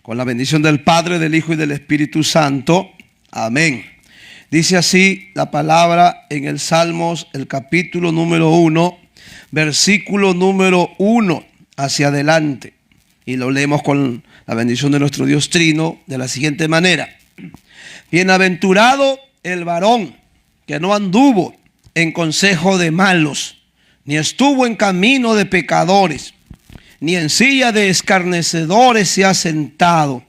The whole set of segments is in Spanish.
Con la bendición del Padre, del Hijo y del Espíritu Santo. Amén. Dice así la palabra en el Salmos, el capítulo número 1, versículo número 1 hacia adelante. Y lo leemos con la bendición de nuestro Dios Trino de la siguiente manera. Bienaventurado el varón que no anduvo en consejo de malos, ni estuvo en camino de pecadores, ni en silla de escarnecedores se ha sentado,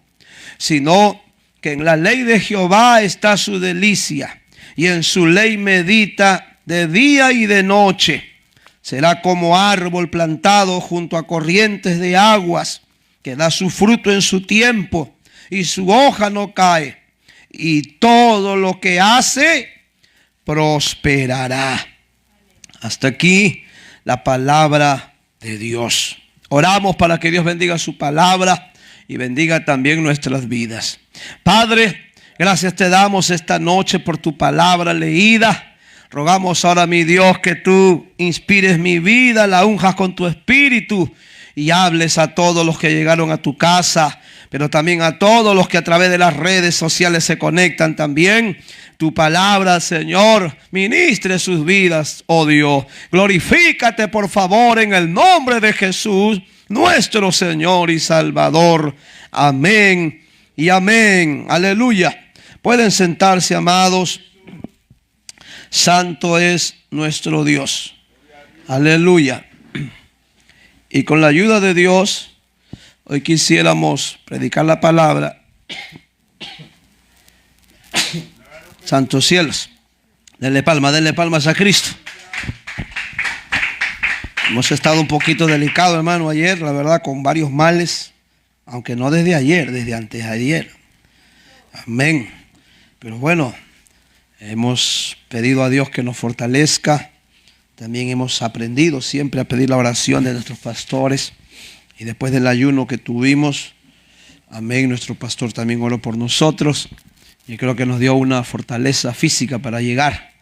sino que en la ley de Jehová está su delicia, y en su ley medita de día y de noche. Será como árbol plantado junto a corrientes de aguas, que da su fruto en su tiempo, y su hoja no cae, y todo lo que hace prosperará. Hasta aquí la palabra de Dios. Oramos para que Dios bendiga su palabra y bendiga también nuestras vidas. Padre, gracias te damos esta noche por tu palabra leída. Rogamos ahora, mi Dios, que tú inspires mi vida, la unjas con tu espíritu y hables a todos los que llegaron a tu casa, pero también a todos los que a través de las redes sociales se conectan también. Tu palabra, Señor, ministre sus vidas, oh Dios. Glorifícate, por favor, en el nombre de Jesús, nuestro Señor y Salvador. Amén y amén. Aleluya. Pueden sentarse, amados. Santo es nuestro Dios. Aleluya. Y con la ayuda de Dios, hoy quisiéramos predicar la palabra. Santos cielos. Denle palmas a Cristo. Hemos estado un poquito delicados, hermano, ayer, la verdad, con varios males. Aunque no desde ayer, desde antes de ayer. Amén. Pero bueno, hemos pedido a Dios que nos fortalezca. También hemos aprendido siempre a pedir la oración de nuestros pastores. Y después del ayuno que tuvimos, amén, nuestro pastor también oró por nosotros. Y creo que nos dio una fortaleza física para llegar.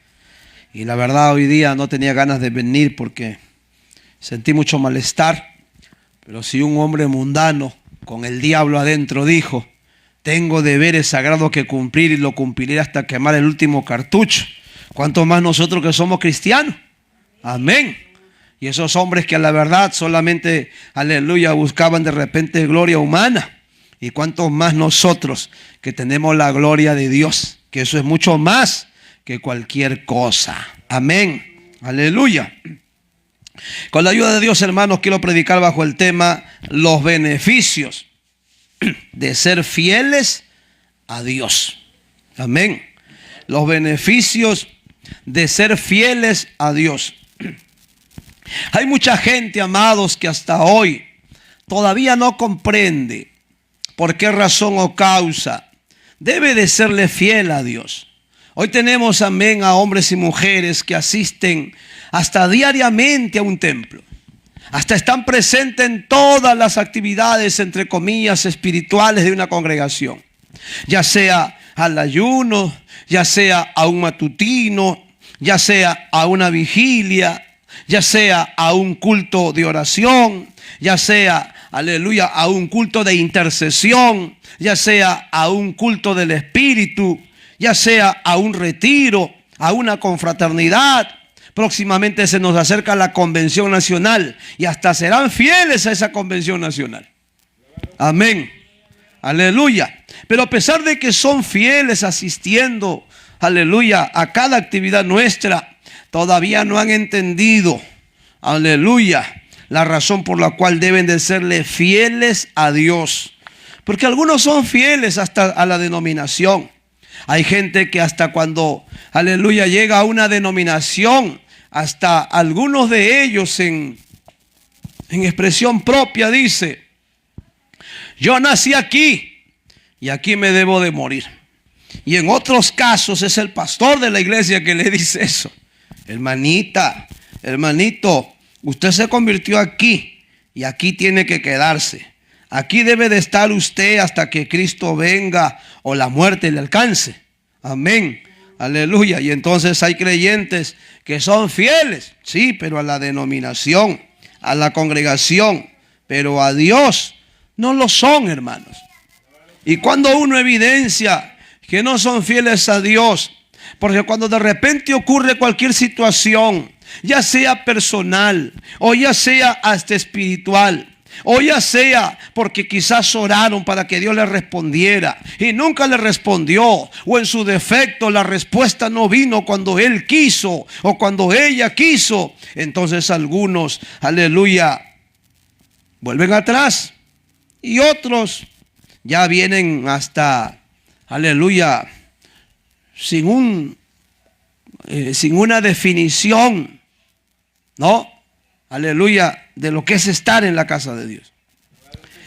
Y la verdad, hoy día no tenía ganas de venir porque sentí mucho malestar. Pero si un hombre mundano con el diablo adentro dijo: tengo deberes sagrados que cumplir y lo cumpliré hasta quemar el último cartucho, ¿cuánto más nosotros que somos cristianos? Amén. Y esos hombres que a la verdad solamente, aleluya, buscaban de repente gloria humana. Y cuántos más nosotros que tenemos la gloria de Dios, que eso es mucho más que cualquier cosa. Amén. Aleluya. Con la ayuda de Dios, hermanos, quiero predicar bajo el tema los beneficios de ser fieles a Dios. Amén. Los beneficios de ser fieles a Dios. Hay mucha gente, amados, que hasta hoy todavía no comprende por qué razón o causa debe de serle fiel a Dios. Hoy tenemos, amén, a hombres y mujeres que asisten hasta diariamente a un templo. Hasta están presentes en todas las actividades, entre comillas, espirituales de una congregación. Ya sea al ayuno, ya sea a un matutino, ya sea a una vigilia, ya sea a un culto de oración, ya sea, aleluya, a un culto de intercesión, ya sea a un culto del Espíritu, ya sea a un retiro, a una confraternidad. Próximamente se nos acerca la convención nacional y hasta serán fieles a esa convención nacional. Amén. Aleluya. Pero a pesar de que son fieles asistiendo, aleluya, a cada actividad nuestra, todavía no han entendido, aleluya, la razón por la cual deben de serle fieles a Dios. Porque algunos son fieles hasta a la denominación. Hay gente que hasta cuando, aleluya, llega a una denominación, hasta algunos de ellos en expresión propia dice: yo nací aquí y aquí me debo de morir. Y en otros casos es el pastor de la iglesia que le dice eso: hermanita, hermanito, usted se convirtió aquí y aquí tiene que quedarse. Aquí debe de estar usted hasta que Cristo venga o la muerte le alcance. Amén. Aleluya. Y entonces hay creyentes que son fieles, sí, pero a la denominación, a la congregación, pero a Dios no lo son, hermanos. Y cuando uno evidencia que no son fieles a Dios, porque cuando de repente ocurre cualquier situación, ya sea personal o ya sea hasta espiritual, o ya sea porque quizás oraron para que Dios les respondiera y nunca le respondió, o en su defecto la respuesta no vino cuando él quiso o cuando ella quiso, entonces algunos, aleluya, vuelven atrás y otros ya vienen hasta, aleluya, sin una definición, ¿no? Aleluya, de lo que es estar en la casa de Dios.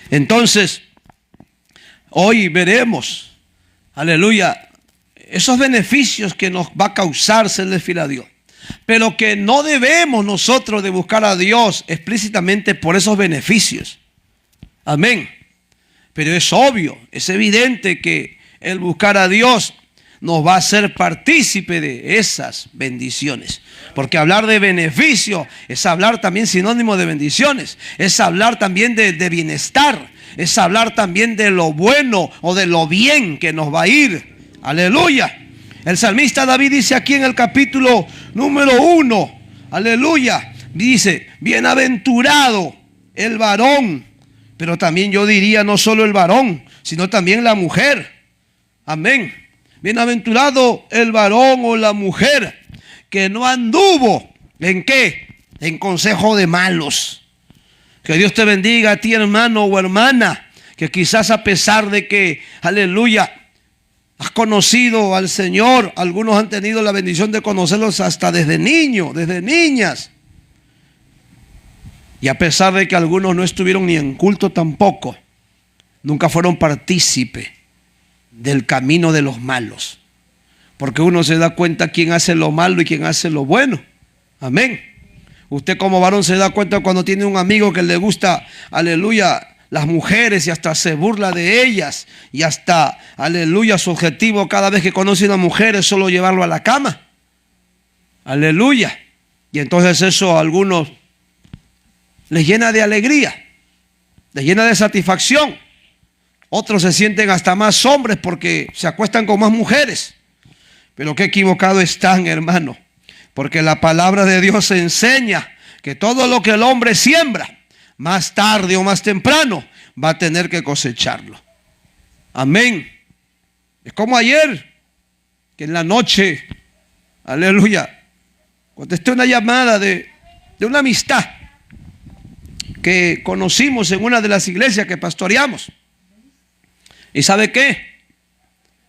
Entonces, hoy veremos, aleluya, esos beneficios que nos va a causar serle fiel a Dios. Pero que no debemos nosotros de buscar a Dios explícitamente por esos beneficios. Amén. Pero es obvio, es evidente que el buscar a Dios nos va a hacer partícipe de esas bendiciones. Porque hablar de beneficio es hablar también sinónimo de bendiciones. Es hablar también de bienestar. Es hablar también de lo bueno o de lo bien que nos va a ir. Aleluya. El salmista David dice aquí en el capítulo número 1. Aleluya. Dice, bienaventurado el varón. Pero también yo diría no solo el varón, sino también la mujer. Amén. Bienaventurado el varón o la mujer que no anduvo, ¿en qué? En consejo de malos. Que Dios te bendiga a ti, hermano o hermana, que quizás a pesar de que, aleluya, has conocido al Señor, algunos han tenido la bendición de conocerlos hasta desde niños, desde niñas. Y a pesar de que algunos no estuvieron ni en culto tampoco, nunca fueron partícipe del camino de los malos. Porque uno se da cuenta quién hace lo malo y quién hace lo bueno. Amén. Usted como varón se da cuenta cuando tiene un amigo que le gusta, aleluya, las mujeres y hasta se burla de ellas. Y hasta, aleluya, su objetivo cada vez que conoce a una mujer es solo llevarlo a la cama. Aleluya. Y entonces eso a algunos les llena de alegría, les llena de satisfacción. Otros se sienten hasta más hombres porque se acuestan con más mujeres. Pero qué equivocado están, hermano. Porque la palabra de Dios enseña que todo lo que el hombre siembra, más tarde o más temprano, va a tener que cosecharlo. Amén. Es como ayer, que en la noche, aleluya, contesté una llamada de una amistad que conocimos en una de las iglesias que pastoreamos. ¿Y sabe qué?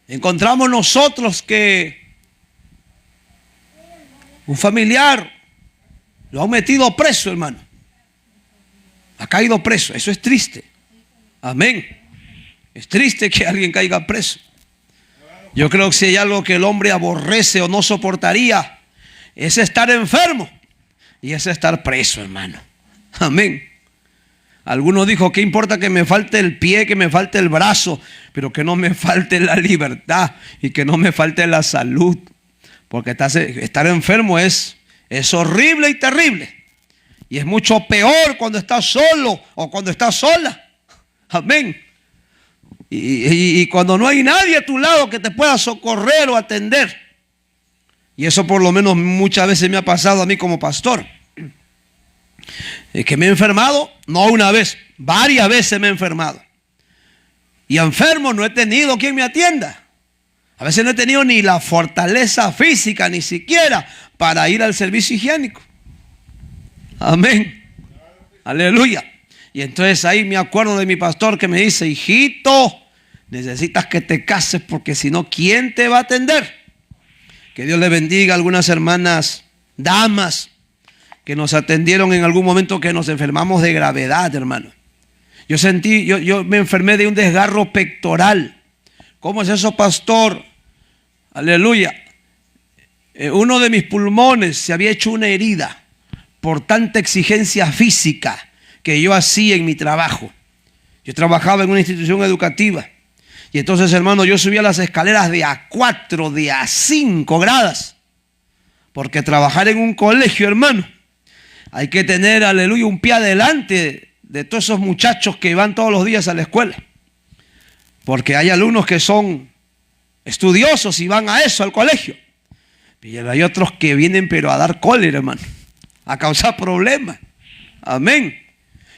Encontramos nosotros que un familiar lo han metido preso, hermano. Ha caído preso. Eso es triste. Amén. Es triste que alguien caiga preso. Yo creo que si hay algo que el hombre aborrece o no soportaría, es estar enfermo y es estar preso, hermano. Amén. Algunos dijo, ¿qué importa que me falte el pie, que me falte el brazo, pero que no me falte la libertad y que no me falte la salud? Porque estar enfermo es horrible y terrible. Y es mucho peor cuando estás solo o cuando estás sola. Amén. Y cuando no hay nadie a tu lado que te pueda socorrer o atender. Y eso por lo menos muchas veces me ha pasado a mí como pastor. Es que me he enfermado, no una vez, varias veces me he enfermado. Y enfermo no he tenido quien me atienda. A veces no he tenido ni la fortaleza física, ni siquiera para ir al servicio higiénico. Amén. Aleluya. Y entonces ahí me acuerdo de mi pastor que me dice, hijito, necesitas que te cases porque si no, ¿quién te va a atender? Que Dios le bendiga a algunas hermanas, damas, que nos atendieron en algún momento que nos enfermamos de gravedad, hermano. Yo me enfermé de un desgarro pectoral. ¿Cómo es eso, pastor? Aleluya. Uno de mis pulmones se había hecho una herida por tanta exigencia física que yo hacía en mi trabajo. Yo trabajaba en una institución educativa. Y entonces, hermano, yo subía las escaleras de A4, de A5 gradas. Porque trabajar en un colegio, hermano, hay que tener, aleluya, un pie adelante de todos esos muchachos que van todos los días a la escuela. Porque hay alumnos que son estudiosos y van a eso, al colegio. Y hay otros que vienen pero a dar cólera, hermano, a causar problemas. Amén.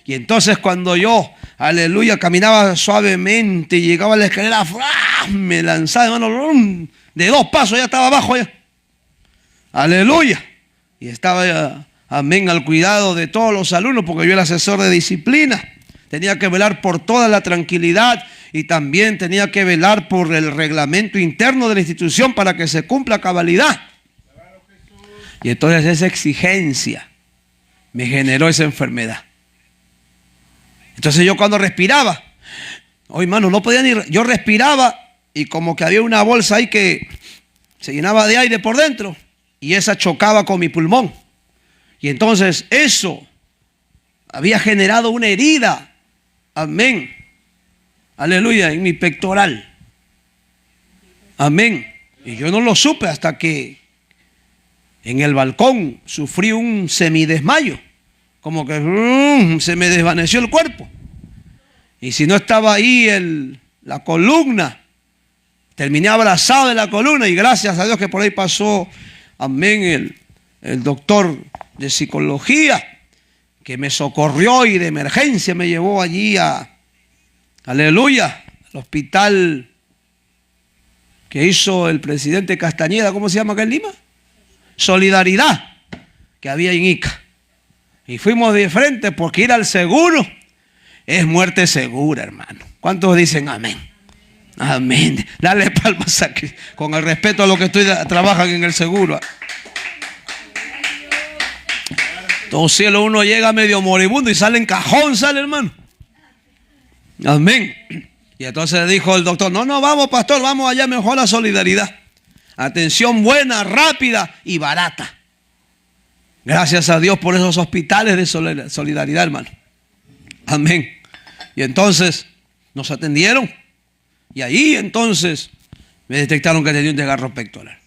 Y entonces cuando yo, aleluya, caminaba suavemente y llegaba a la escalera, ¡fua!, me lanzaba, hermano, de 2 pasos ya estaba abajo ya. Aleluya. Y estaba, amén, al cuidado de todos los alumnos, porque yo era asesor de disciplina. Tenía que velar por toda la tranquilidad y también tenía que velar por el reglamento interno de la institución para que se cumpla a cabalidad. Y entonces esa exigencia me generó esa enfermedad. Entonces yo cuando respiraba, hermano, no podía ni... Yo respiraba y como que había una bolsa ahí que se llenaba de aire por dentro y esa chocaba con mi pulmón. Y entonces eso había generado una herida, amén, aleluya, en mi pectoral. Amén. Y yo no lo supe hasta que en el balcón sufrí un semidesmayo. Como que se me desvaneció el cuerpo. Y si no estaba ahí la columna, terminé abrazado de la columna. Y gracias a Dios que por ahí pasó, amén, el doctor de psicología, que me socorrió y de emergencia me llevó allí aleluya, al hospital que hizo el presidente Castañeda. ¿Cómo se llama acá en Lima? Solidaridad, que había en Ica. Y fuimos de frente porque ir al seguro es muerte segura, hermano. ¿Cuántos dicen amén? Amén. Dale palmas aquí, con el respeto a los que trabajan en el seguro. Todo cielo, uno llega medio moribundo y sale en cajón, sale, hermano. Amén. Y entonces dijo el doctor, no, vamos, pastor, vamos allá mejor a Solidaridad. Atención buena, rápida y barata. Gracias a Dios por esos hospitales de solidaridad, hermano. Amén. Y entonces nos atendieron. Y ahí entonces me detectaron que tenía un desgarro pectoral.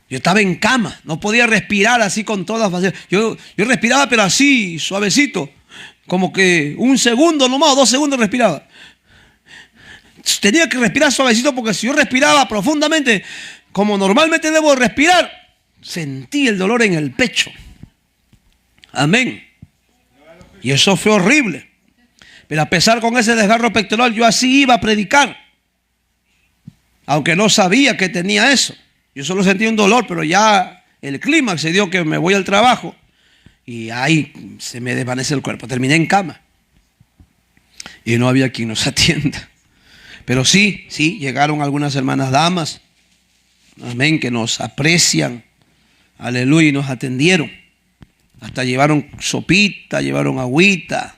Yo estaba en cama, no podía respirar así con todas facilidades. Yo respiraba pero así, suavecito. Como que 1 segundo nomás, 2 segundos respiraba. Tenía que respirar suavecito porque si yo respiraba profundamente, como normalmente debo respirar, sentí el dolor en el pecho. Amén. Y eso fue horrible. Pero a pesar con ese desgarro pectoral, yo así iba a predicar. Aunque no sabía que tenía eso. Yo solo sentí un dolor, pero ya el clímax se dio que me voy al trabajo. Y ahí se me desvanece el cuerpo. Terminé en cama. Y no había quien nos atienda. Pero sí, llegaron algunas hermanas damas. Amén, que nos aprecian. Aleluya, y nos atendieron. Hasta llevaron sopita, llevaron agüita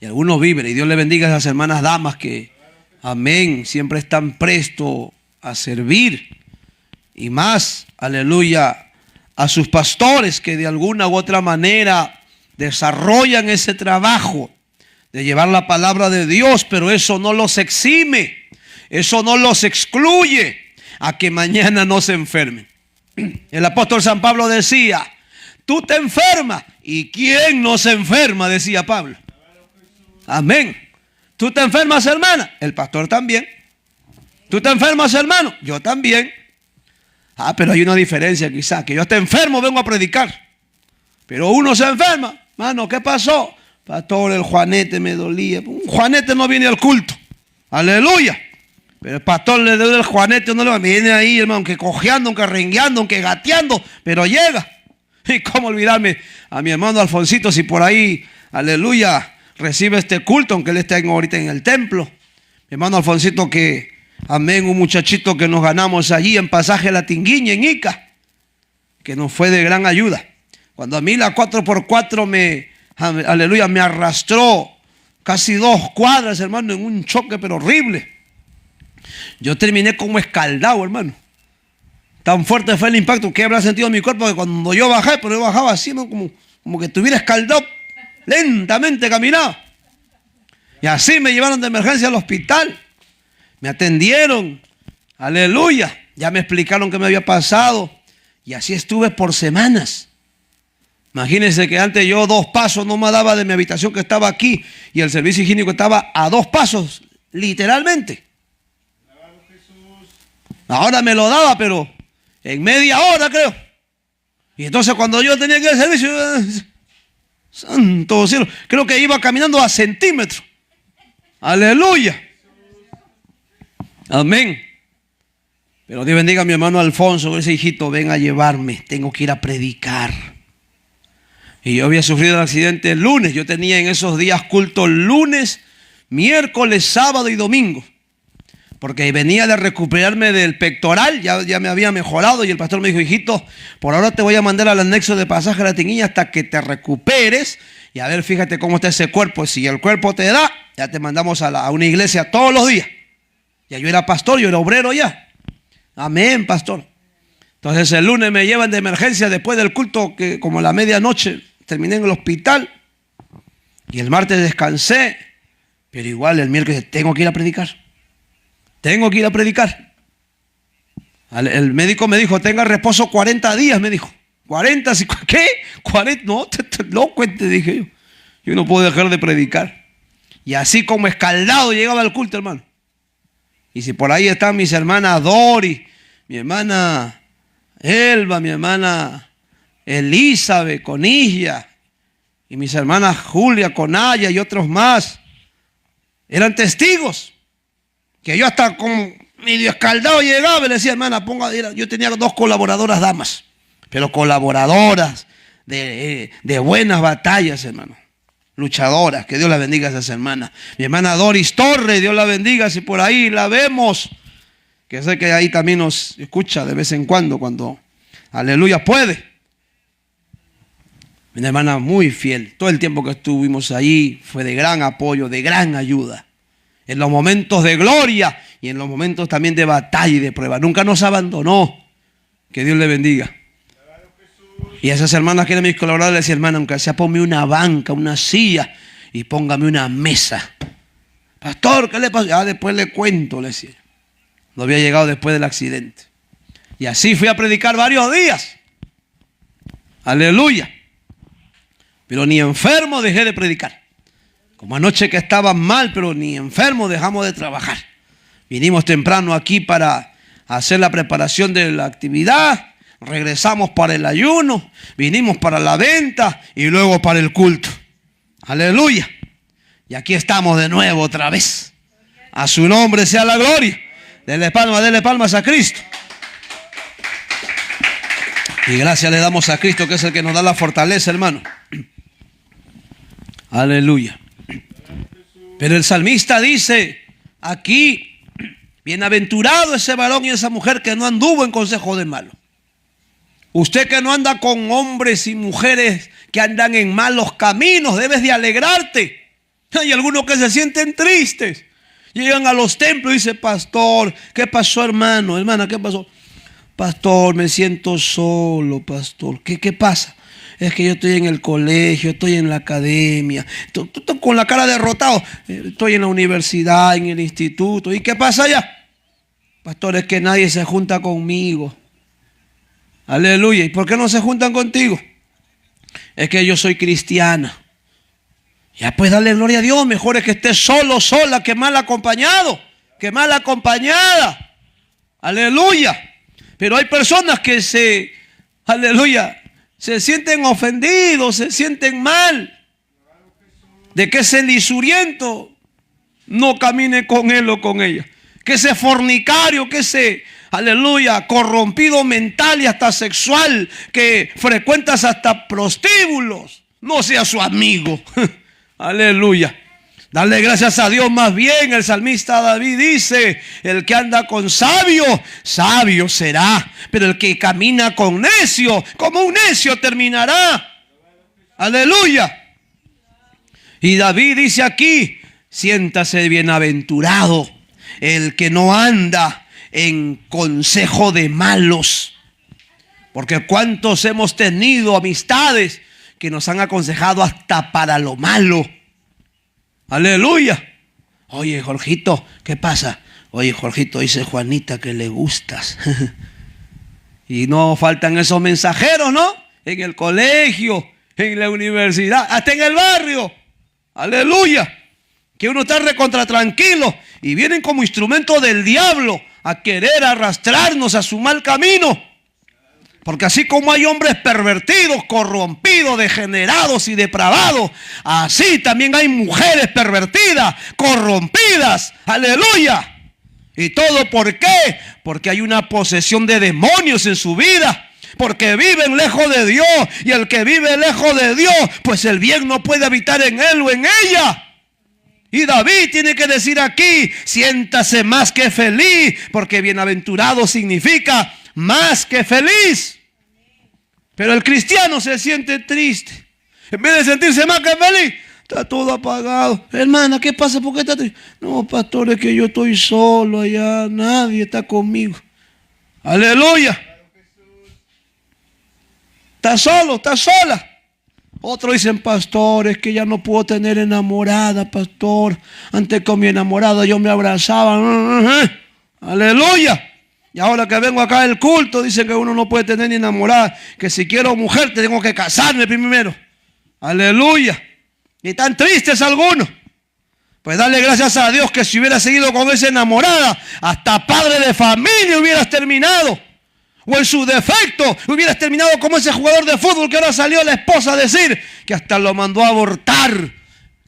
y algunos víveres. Y Dios le bendiga a esas hermanas damas que, amén, siempre están prestos a servir. Y más, aleluya, a sus pastores que de alguna u otra manera desarrollan ese trabajo de llevar la palabra de Dios, pero eso no los exime, eso no los excluye a que mañana no se enfermen. El apóstol San Pablo decía, tú te enfermas. ¿Y quién no se enferma? Decía Pablo. Amén. ¿Tú te enfermas, hermana? El pastor también. ¿Tú te enfermas, hermano? Yo también. Pero hay una diferencia quizás. Que yo esté enfermo, vengo a predicar. Pero uno se enferma. Mano, ¿qué pasó? Pastor, el juanete me dolía. Un juanete no viene al culto. Aleluya. Pero el pastor le duele el juanete, no le viene ahí, hermano, aunque cojeando, aunque rengueando, aunque gateando, pero llega. Y cómo olvidarme a mi hermano Alfonsito, si por ahí, aleluya, recibe este culto, aunque él está ahorita en el templo. Mi hermano Alfonsito que, amén, un muchachito que nos ganamos allí en Pasaje La Tinguiña, en Ica, que nos fue de gran ayuda. Cuando a mí la 4x4 aleluya, me arrastró casi 2 cuadras, hermano, en un choque pero horrible. Yo terminé como escaldado, hermano. Tan fuerte fue el impacto que habrá sentido en mi cuerpo que cuando yo bajé, pero yo bajaba así, ¿no? como que estuviera escaldado, lentamente caminaba. Y así me llevaron de emergencia al hospital. Me atendieron. Aleluya. Ya me explicaron qué me había pasado. Y así estuve por semanas. Imagínense que antes yo 2 pasos no me daba de mi habitación que estaba aquí y el servicio higiénico estaba a 2 pasos, literalmente. Ahora me lo daba, pero en media hora creo. Y entonces cuando yo tenía que ir al servicio, santo cielo, creo que iba caminando a centímetros. Aleluya. Amén. Pero Dios bendiga a mi hermano Alfonso. Ese hijito, ven a llevarme. Tengo que ir a predicar. Y yo había sufrido el accidente el lunes. Yo tenía en esos días culto lunes, miércoles, sábado y domingo. Porque venía de recuperarme del pectoral. Ya me había mejorado. Y el pastor me dijo, hijito, por ahora te voy a mandar al anexo de Pasaje a la Tinguilla hasta que te recuperes. Y a ver, fíjate cómo está ese cuerpo. Si el cuerpo te da, ya te mandamos a una iglesia todos los días. Ya yo era pastor, yo era obrero ya. Amén, pastor. Entonces el lunes me llevan de emergencia después del culto, que como a la medianoche terminé en el hospital. Y el martes descansé. Pero igual el miércoles tengo que ir a predicar. Tengo que ir a predicar. El médico me dijo, tenga reposo 40 días, me dijo. 40, ¿qué? 40, no, te loco, te dije yo. Yo no puedo dejar de predicar. Y así como escaldado llegaba al culto, hermano. Y si por ahí están mis hermanas Dori, mi hermana Elba, mi hermana Elizabeth, Conilla, y mis hermanas Julia, Conaya y otros más, eran testigos. Que yo hasta como medio escaldado llegaba y le decía, hermana, yo tenía 2 colaboradoras damas, pero colaboradoras de buenas batallas, hermano. Luchadoras, que Dios la bendiga a esas hermanas. Mi hermana Doris Torres, Dios la bendiga, si por ahí la vemos, que sé que ahí también nos escucha de vez en cuando, aleluya, puede. Mi hermana muy fiel, todo el tiempo que estuvimos ahí fue de gran apoyo, de gran ayuda. En los momentos de gloria y en los momentos también de batalla y de prueba. Nunca nos abandonó, que Dios le bendiga. Y a esas hermanas que eran mis colaboradores le decía, hermana, aunque sea ponme una banca, una silla y póngame una mesa. Pastor, ¿qué le pasó? Ya después le cuento, le decía. No había llegado después del accidente. Y así fui a predicar varios días. Aleluya. Pero ni enfermo dejé de predicar. Como anoche que estaba mal, pero ni enfermo dejamos de trabajar. Vinimos temprano aquí para hacer la preparación de la actividad. Regresamos para el ayuno, vinimos para la venta y luego para el culto. Aleluya. Y aquí estamos de nuevo otra vez. A su nombre sea la gloria. Dele palmas a Cristo. Y gracias le damos a Cristo, que es el que nos da la fortaleza, hermano. Aleluya. Pero el salmista dice aquí, bienaventurado ese varón y esa mujer que no anduvo en consejo de malo. Usted que no anda con hombres y mujeres que andan en malos caminos, debes de alegrarte. Hay algunos que se sienten tristes. Llegan a los templos y dicen, pastor, ¿qué pasó, hermano? Hermana, ¿qué pasó? Pastor, me siento solo, pastor. ¿Qué pasa? Es que yo estoy en el colegio, estoy en la academia, estoy con la cara derrotado. Estoy en la universidad, en el instituto. ¿Y qué pasa allá? Pastor, es que nadie se junta conmigo. Aleluya. ¿Y por qué no se juntan contigo? Es que yo soy cristiana. Ya pues dale gloria a Dios. Mejor es que estés solo, sola, que mal acompañado, que mal acompañada. Aleluya. Pero hay personas que se sienten ofendidos, se sienten mal de que ese lisuriento no camine con él o con ella. Que ese fornicario, que ese, corrompido mental y hasta sexual, que frecuentas hasta prostíbulos, no sea su amigo. Aleluya. Dale gracias a Dios. Más bien el salmista David dice, el que anda con sabio, sabio será, pero el que camina con necio, como un necio terminará. Aleluya. Y David dice aquí, siéntase bienaventurado el que no anda en consejo de malos. Porque cuántos hemos tenido amistades que nos han aconsejado hasta para lo malo. Aleluya. Oye, Jorgito, ¿qué pasa? Oye, Jorgito, dice Juanita que le gustas. Y no faltan esos mensajeros, ¿no? En el colegio, en la universidad, hasta en el barrio. Aleluya. Que uno está recontra tranquilo y vienen como instrumento del diablo a querer arrastrarnos a su mal camino. Porque así como hay hombres pervertidos, corrompidos, degenerados y depravados, así también hay mujeres pervertidas, corrompidas. ¡Aleluya! ¿Y todo por qué? Porque hay una posesión de demonios en su vida. Porque viven lejos de Dios. Y el que vive lejos de Dios, pues el bien no puede habitar en él o en ella. Y David tiene que decir aquí: siéntase más que feliz, porque bienaventurado significa más que feliz. Pero el cristiano se siente triste. En vez de sentirse más que feliz, está todo apagado. Hermana, ¿qué pasa? ¿Por qué está triste? No, pastor, es que yo estoy solo allá, nadie está conmigo. Aleluya. Está solo, está sola. Otros dicen: pastor, es que ya no puedo tener enamorada, pastor. Antes con mi enamorada yo me abrazaba. Aleluya. Y ahora que vengo acá al culto, dicen que uno no puede tener ni enamorada. Que si quiero mujer, tengo que casarme primero. Aleluya. Y tan tristes algunos. Pues dale gracias a Dios que si hubiera seguido con esa enamorada, hasta padre de familia hubieras terminado. O en su defecto hubieras terminado como ese jugador de fútbol que ahora salió la esposa a decir que hasta lo mandó a abortar.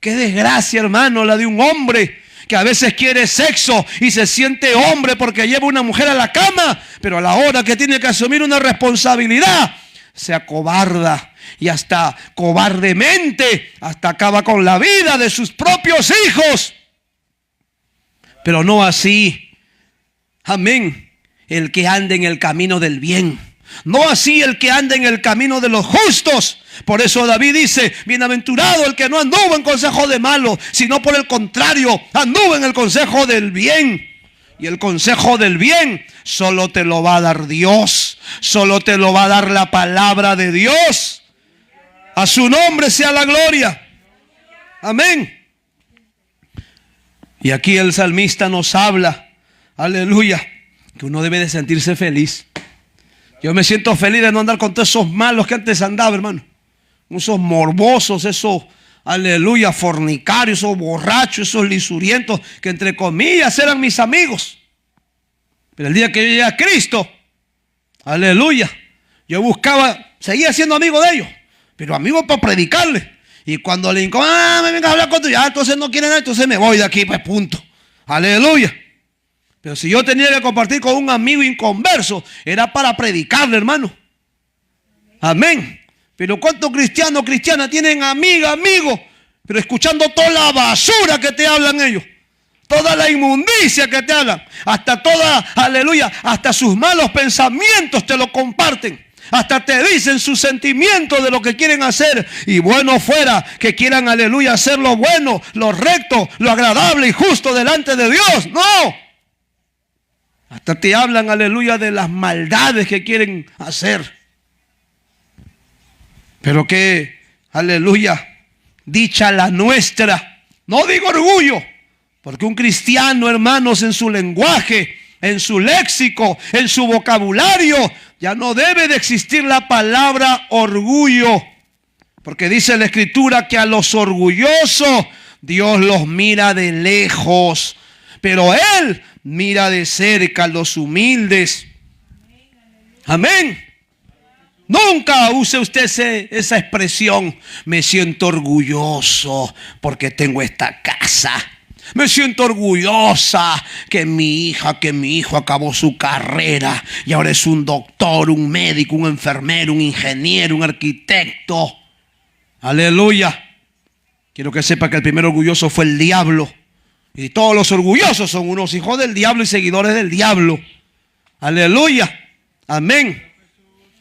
Qué desgracia, hermano, la de un hombre que a veces quiere sexo y se siente hombre porque lleva una mujer a la cama, pero a la hora que tiene que asumir una responsabilidad, se acobarda y hasta cobardemente hasta acaba con la vida de sus propios hijos. Pero no así, amén, el que anda en el camino del bien. No así el que anda en el camino de los justos. Por eso David dice: bienaventurado el que no anduvo en consejo de malos, sino por el contrario, anduvo en el consejo del bien. Y el consejo del bien solo te lo va a dar Dios. Solo te lo va a dar la palabra de Dios. A su nombre sea la gloria. Amén. Y aquí el salmista nos habla, aleluya, que uno debe de sentirse feliz. Yo me siento feliz de no andar con todos esos malos que antes andaba, hermano. Esos morbosos, esos, aleluya, fornicarios, esos borrachos, esos lisurientos, que entre comillas eran mis amigos. Pero el día que yo llegué a Cristo, aleluya, yo buscaba, seguía siendo amigo de ellos, pero amigo para predicarles. Y cuando le digo: me vengas a hablar con tú, ya entonces no quieren nada, entonces me voy de aquí, pues punto. Aleluya. Pero si yo tenía que compartir con un amigo inconverso, era para predicarle, hermano. Amén. Pero ¿cuántos cristianos, cristianas tienen amigos, pero escuchando toda la basura que te hablan ellos? Toda la inmundicia que te hablan. Hasta toda, aleluya, hasta sus malos pensamientos te lo comparten. Hasta te dicen sus sentimientos de lo que quieren hacer. Y bueno fuera que quieran, aleluya, hacer lo bueno, lo recto, lo agradable y justo delante de Dios. ¡No! Hasta te hablan, aleluya, de las maldades que quieren hacer. Pero que, aleluya, dicha la nuestra. No digo orgullo, porque un cristiano, hermanos, en su lenguaje, en su léxico, en su vocabulario, ya no debe de existir la palabra orgullo. Porque dice la Escritura que a los orgullosos Dios los mira de lejos, pero Él mira de cerca a los humildes. Amén. Nunca use usted esa expresión: me siento orgulloso porque tengo esta casa. Me siento orgullosa que mi hijo acabó su carrera y ahora es un doctor, un médico, un enfermero, un ingeniero, un arquitecto. Aleluya. Quiero que sepa que el primer orgulloso fue el diablo. Y todos los orgullosos son unos hijos del diablo y seguidores del diablo. Aleluya. Amén.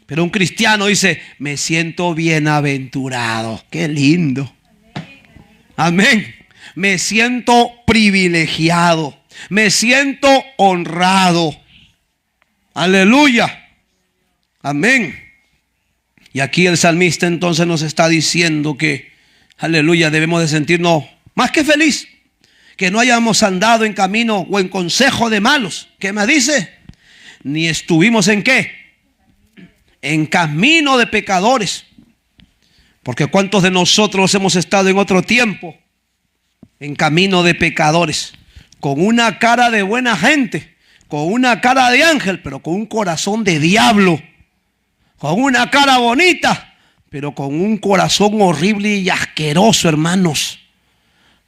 Pero un cristiano dice: me siento bienaventurado. Qué lindo. Amén. Me siento privilegiado. Me siento honrado. Aleluya. Amén. Y aquí el salmista entonces nos está diciendo que, aleluya, debemos de sentirnos más que feliz. Que no hayamos andado en camino o en consejo de malos. ¿Qué me dice? Ni estuvimos en qué. En camino de pecadores. Porque ¿cuántos de nosotros hemos estado en otro tiempo en camino de pecadores? Con una cara de buena gente, con una cara de ángel, pero con un corazón de diablo. Con una cara bonita, pero con un corazón horrible y asqueroso, hermanos.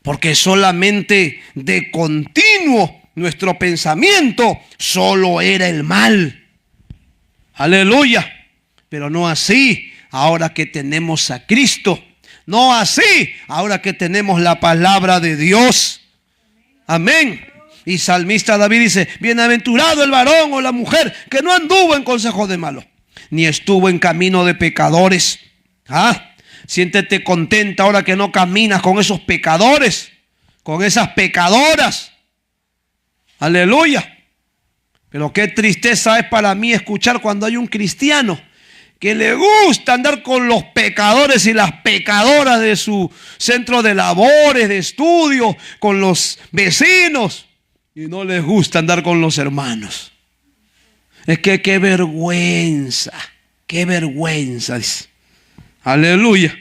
Porque solamente de continuo nuestro pensamiento solo era el mal. Aleluya. Pero no así ahora que tenemos a Cristo. No así ahora que tenemos la palabra de Dios. Amén. Y salmista David dice: bienaventurado el varón o la mujer que no anduvo en consejo de malos, ni estuvo en camino de pecadores. Siéntete contenta ahora que no caminas con esos pecadores, con esas pecadoras. Aleluya. Pero qué tristeza es para mí escuchar cuando hay un cristiano que le gusta andar con los pecadores y las pecadoras de su centro de labores, de estudio, con los vecinos, y no les gusta andar con los hermanos. Es que qué vergüenza, qué vergüenza. Aleluya.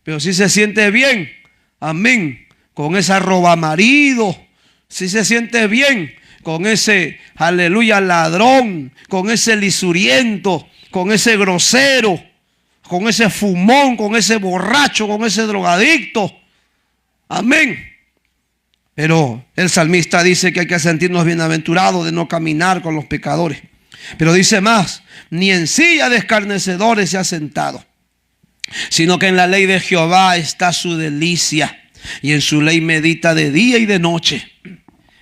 Pero si se siente bien, amén, con esa roba marido, si se siente bien con ese, aleluya, ladrón, con ese lisuriento, con ese grosero, con ese fumón, con ese borracho, con ese drogadicto. Amén. Pero el salmista dice que hay que sentirnos bienaventurados de no caminar con los pecadores. Pero dice más: ni en silla de escarnecedores se ha sentado, sino que en la ley de Jehová está su delicia, y en su ley medita de día y de noche.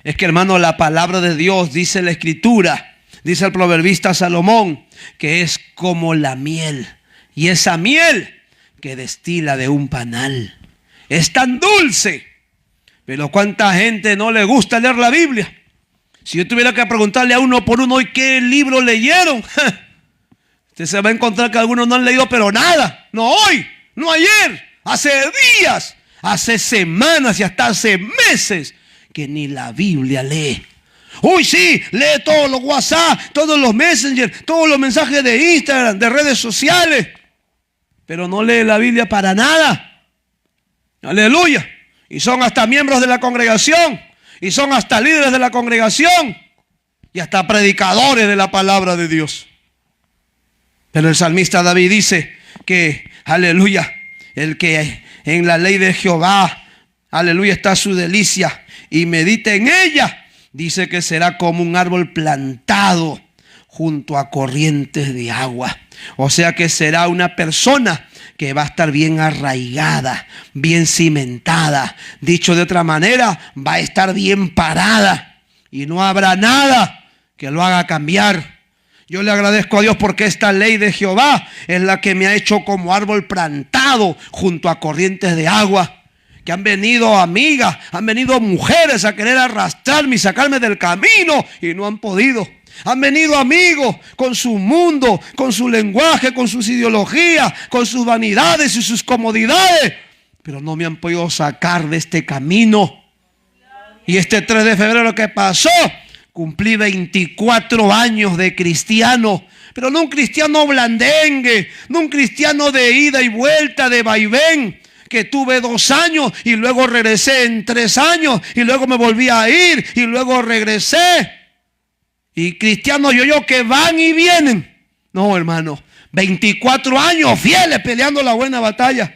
Es que, hermano, la palabra de Dios, dice la Escritura, dice el proverbista Salomón, que es como la miel, y esa miel que destila de un panal es tan dulce. Pero ¿cuánta gente no le gusta leer la Biblia? Si yo tuviera que preguntarle a uno por uno hoy qué libro leyeron, usted se va a encontrar que algunos no han leído pero nada. No hoy, no ayer, hace días, hace semanas y hasta hace meses que ni la Biblia lee. Uy, sí, lee todos los WhatsApp, todos los Messenger, todos los mensajes de Instagram, de redes sociales, pero no lee la Biblia para nada. Aleluya. Y son hasta miembros de la congregación, y son hasta líderes de la congregación, y hasta predicadores de la palabra de Dios. Pero el salmista David dice que, aleluya, el que en la ley de Jehová, aleluya, está su delicia, y medita en ella, dice que será como un árbol plantado junto a corrientes de agua. O sea que será una persona que va a estar bien arraigada, bien cimentada. Dicho de otra manera, va a estar bien parada y no habrá nada que lo haga cambiar. Yo le agradezco a Dios porque esta ley de Jehová es la que me ha hecho como árbol plantado junto a corrientes de agua. Que han venido amigas, han venido mujeres a querer arrastrarme y sacarme del camino y no han podido. Han venido amigos con su mundo, con su lenguaje, con sus ideologías, con sus vanidades y sus comodidades, pero no me han podido sacar de este camino. Y este 3 de febrero que pasó, cumplí 24 años de cristiano, pero no un cristiano blandengue, no un cristiano de ida y vuelta, de vaivén, que tuve 2 años y luego regresé en 3 años y luego me volví a ir y luego regresé. Y cristianos yo que van y vienen. No, hermano, 24 años fieles peleando la buena batalla.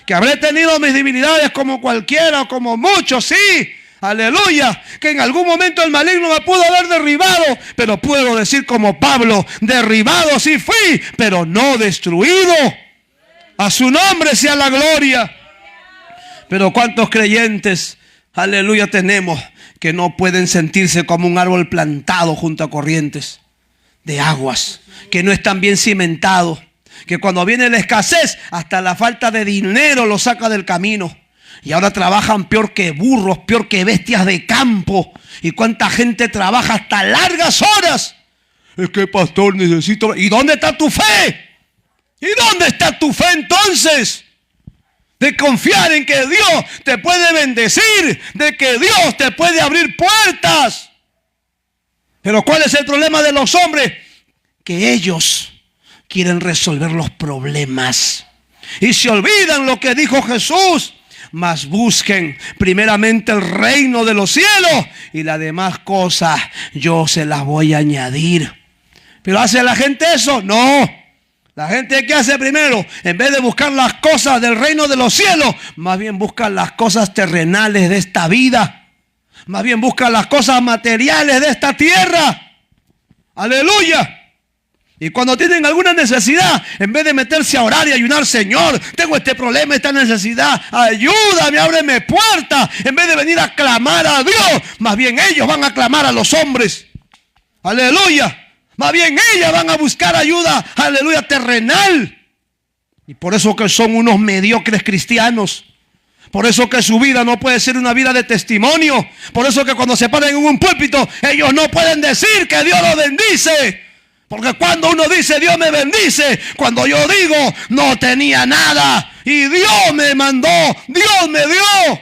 Que habré tenido mis debilidades como cualquiera, como muchos, sí. Aleluya, que en algún momento el maligno me pudo haber derribado, pero puedo decir como Pablo: derribado sí fui, pero no destruido. A su nombre sea la gloria. Pero cuántos creyentes, aleluya, tenemos que no pueden sentirse como un árbol plantado junto a corrientes de aguas, que no están bien cimentados, que cuando viene la escasez, hasta la falta de dinero los saca del camino. Y ahora trabajan peor que burros, peor que bestias de campo. Y cuánta gente trabaja hasta largas horas. Es que, pastor, necesito... ¿Y dónde está tu fe? ¿Y dónde está tu fe entonces? De confiar en que Dios te puede bendecir, de que Dios te puede abrir puertas. Pero ¿cuál es el problema de los hombres? Que ellos quieren resolver los problemas y se olvidan lo que dijo Jesús. mas busquen primeramente el reino de los cielos y las demás cosas yo se las voy a añadir. ¿Pero hace la gente eso? No. La gente, ¿qué hace primero? En vez de buscar las cosas del reino de los cielos, más bien busca las cosas terrenales de esta vida. Más bien busca las cosas materiales de esta tierra. Aleluya. Y cuando tienen alguna necesidad, en vez de meterse a orar y ayunar, Señor, tengo este problema, esta necesidad, ayúdame, ábreme puertas. En vez de venir a clamar a Dios, más bien ellos van a clamar a los hombres. Aleluya. Más bien ellas van a buscar ayuda, aleluya, terrenal. Y por eso que son unos mediocres cristianos. Por eso que su vida no puede ser una vida de testimonio. Por eso que cuando se paran en un púlpito, ellos no pueden decir que Dios los bendice. Porque cuando uno dice Dios me bendice, cuando yo digo no tenía nada y Dios me mandó, Dios me dio.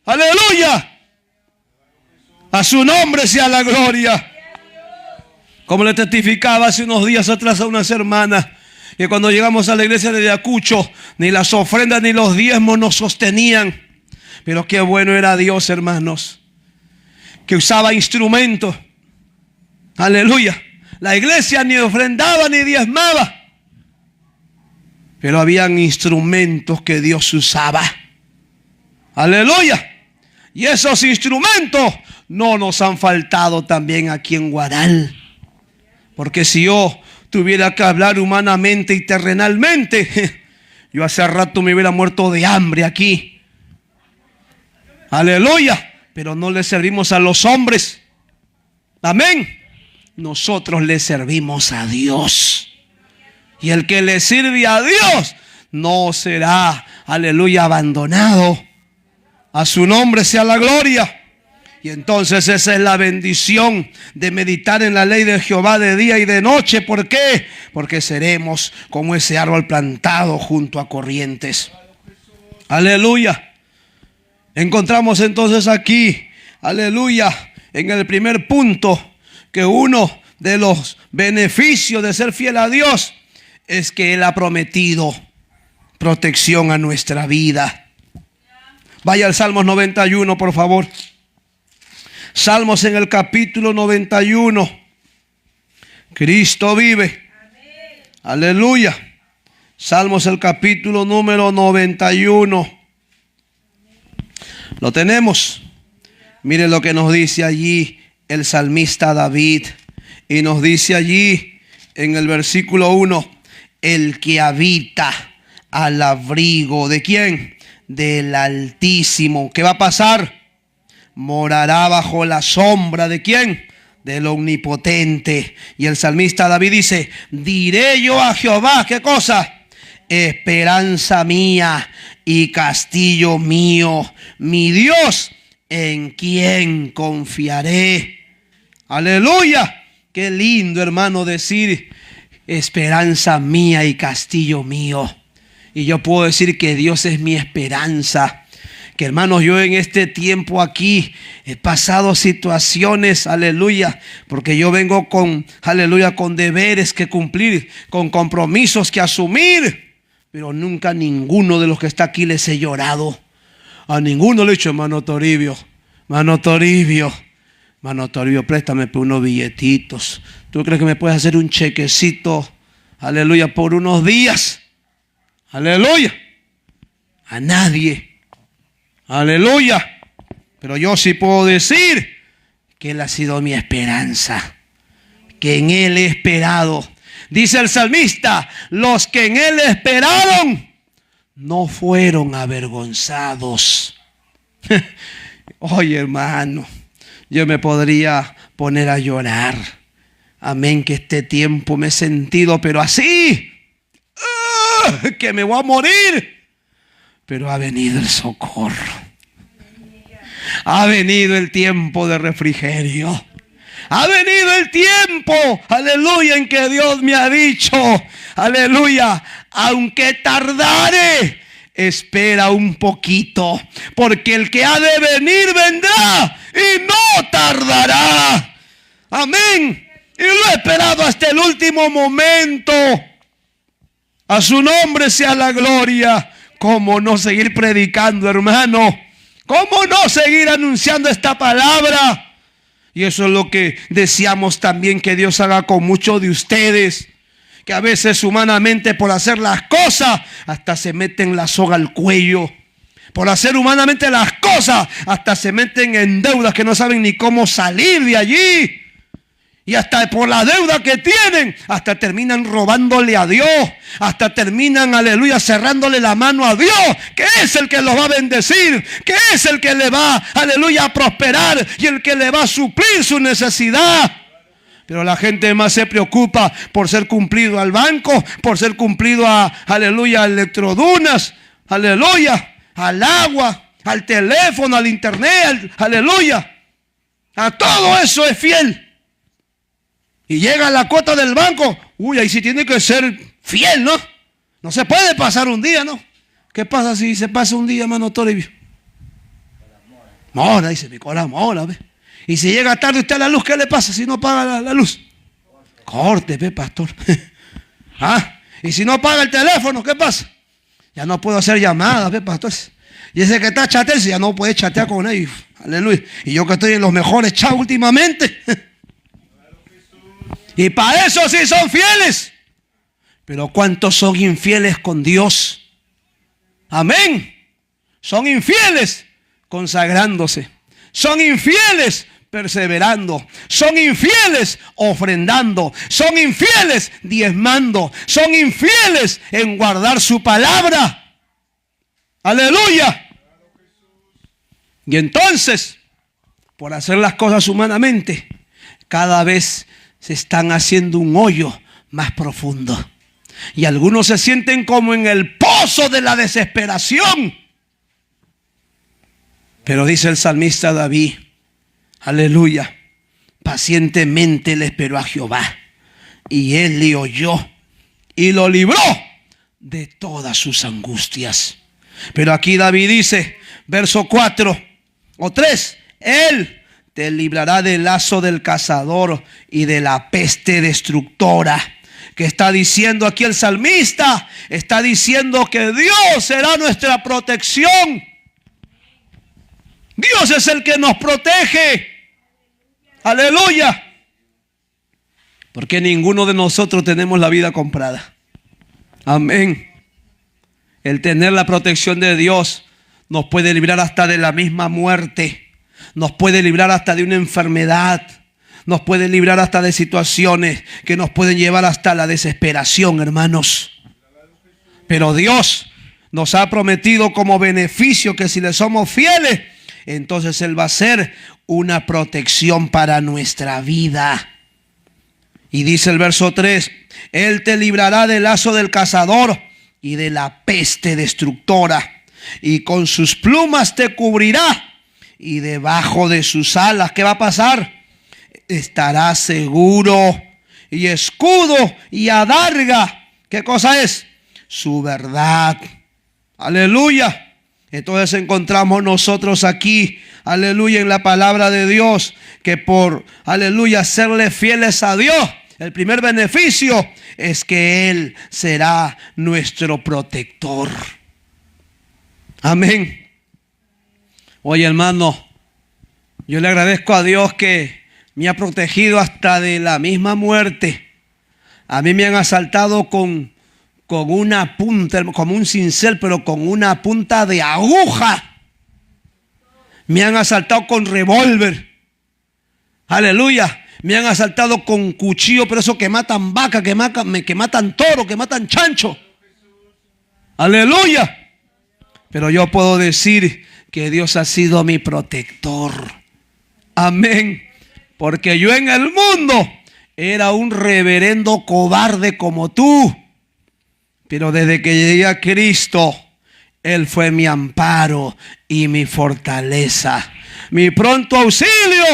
Aleluya. A su nombre sea la gloria. Como le testificaba hace unos días atrás a unas hermanas, que cuando llegamos a la iglesia de Ayacucho, ni las ofrendas ni los diezmos nos sostenían. Pero qué bueno era Dios, hermanos, que usaba instrumentos. Aleluya. La iglesia ni ofrendaba ni diezmaba, pero habían instrumentos que Dios usaba. Aleluya. Y esos instrumentos no nos han faltado también aquí en Guaral. Porque si yo tuviera que hablar humanamente y terrenalmente, yo hace rato me hubiera muerto de hambre aquí. Aleluya. Pero no le servimos a los hombres. Amén. Nosotros le servimos a Dios. Y el que le sirve a Dios no será, aleluya, abandonado. A su nombre sea la gloria. Y entonces esa es la bendición de meditar en la ley de Jehová de día y de noche. ¿Por qué? Porque seremos como ese árbol plantado junto a corrientes. Aleluya. Encontramos entonces aquí, aleluya, en el primer punto, que uno de los beneficios de ser fiel a Dios es que Él ha prometido protección a nuestra vida. Vaya al Salmos 91, por favor. Salmos en el capítulo 91. Cristo vive. Amén. Aleluya. Salmos el capítulo número 91. Lo tenemos. Mire lo que nos dice allí el salmista David. Y nos dice allí en el versículo 1: el que habita al abrigo ¿de quién? Del Altísimo. ¿Qué va a pasar? Morará bajo la sombra ¿de quién? Del Omnipotente. Y el salmista David dice: diré yo a Jehová, ¿qué cosa? Esperanza mía y castillo mío, mi Dios, en quien confiaré. Aleluya. Qué lindo, hermano, decir esperanza mía y castillo mío. Y yo puedo decir que Dios es mi esperanza. Que, hermanos, yo en este tiempo aquí he pasado situaciones, aleluya, porque yo vengo con, aleluya, con deberes que cumplir, con compromisos que asumir. Pero nunca a ninguno de los que está aquí les he llorado. A ninguno le he dicho: hermano Toribio, préstame por unos billetitos. ¿Tú crees que me puedes hacer un chequecito, aleluya, por unos días? Aleluya. A nadie. Aleluya. Pero yo sí puedo decir que Él ha sido mi esperanza, que en Él he esperado. Dice el salmista: los que en Él esperaron no fueron avergonzados. Oye, hermano, yo me podría poner a llorar. Amén, que este tiempo me he sentido, pero así, que me voy a morir. Pero ha venido el socorro. Ha venido el tiempo de refrigerio. Ha venido el tiempo, aleluya, en que Dios me ha dicho, aleluya, aunque tardare, espera un poquito, porque el que ha de venir vendrá y no tardará. Amén. Y lo he esperado hasta el último momento. A su nombre sea la gloria. ¿Cómo no seguir predicando, hermano? ¿Cómo no seguir anunciando esta palabra? Y eso es lo que deseamos también que Dios haga con muchos de ustedes, que a veces humanamente por hacer las cosas hasta se meten la soga al cuello. Por hacer humanamente las cosas hasta se meten en deudas que no saben ni cómo salir de allí. Y hasta por la deuda que tienen, hasta terminan robándole a Dios. Hasta terminan, aleluya, cerrándole la mano a Dios, que es el que los va a bendecir, que es el que le va, aleluya, a prosperar y el que le va a suplir su necesidad. Pero la gente más se preocupa por ser cumplido al banco, por ser cumplido a, aleluya, a Electrodunas, aleluya, al agua, al teléfono, al internet, aleluya. A todo eso es fiel. Y llega la cuota del banco. Uy, ahí sí tiene que ser fiel, ¿no? No se puede pasar un día, ¿no? ¿Qué pasa si se pasa un día, hermano Toribio? Mora, dice, mi cola mora, ¿ve? Y si llega tarde usted a la luz, ¿qué le pasa si no paga la luz? Corte, ve, pastor. ¿Ah? Y si no paga el teléfono, ¿qué pasa? Ya no puedo hacer llamadas, ve, pastor. Y ese que está chateando, ya no puede chatear con ellos. Aleluya. Y yo que estoy en los mejores chats últimamente. Y para eso sí son fieles. Pero ¿cuántos son infieles con Dios? Amén. Son infieles consagrándose. Son infieles perseverando. Son infieles ofrendando. Son infieles diezmando. Son infieles en guardar su palabra. Aleluya. Y entonces, por hacer las cosas humanamente, cada vez se están haciendo un hoyo más profundo. Y algunos se sienten como en el pozo de la desesperación. Pero dice el salmista David, aleluya, pacientemente le esperó a Jehová, y él le oyó y lo libró de todas sus angustias. Pero aquí David dice, verso 4 o 3, él te librará del lazo del cazador y de la peste destructora. ¿Qué está diciendo aquí el salmista? Está diciendo que Dios será nuestra protección. Dios es el que nos protege. Aleluya. Porque ninguno de nosotros tenemos la vida comprada. Amén. El tener la protección de Dios nos puede librar hasta de la misma muerte. Nos puede librar hasta de una enfermedad. Nos puede librar hasta de situaciones que nos pueden llevar hasta la desesperación, hermanos. Pero Dios nos ha prometido como beneficio que si le somos fieles, entonces Él va a ser una protección para nuestra vida. Y dice el verso 3, Él te librará del lazo del cazador y de la peste destructora. Y con sus plumas te cubrirá. Y debajo de sus alas, ¿qué va a pasar? Estará seguro. Y escudo y adarga, ¿qué cosa es? Su verdad. Aleluya. Entonces encontramos nosotros aquí, aleluya, en la palabra de Dios, que por, aleluya, serle fieles a Dios, el primer beneficio es que Él será nuestro protector. Amén. Oye, hermano, yo le agradezco a Dios que me ha protegido hasta de la misma muerte. A mí me han asaltado con una punta, como un cincel, pero con una punta de aguja. Me han asaltado con revólver. Aleluya. Me han asaltado con cuchillo, pero eso que matan vaca, que matan toro, que matan chancho. Aleluya. Pero yo puedo decir que Dios ha sido mi protector. Amén. Porque yo en el mundo era un reverendo cobarde como tú. Pero desde que llegué a Cristo, Él fue mi amparo y mi fortaleza. Mi pronto auxilio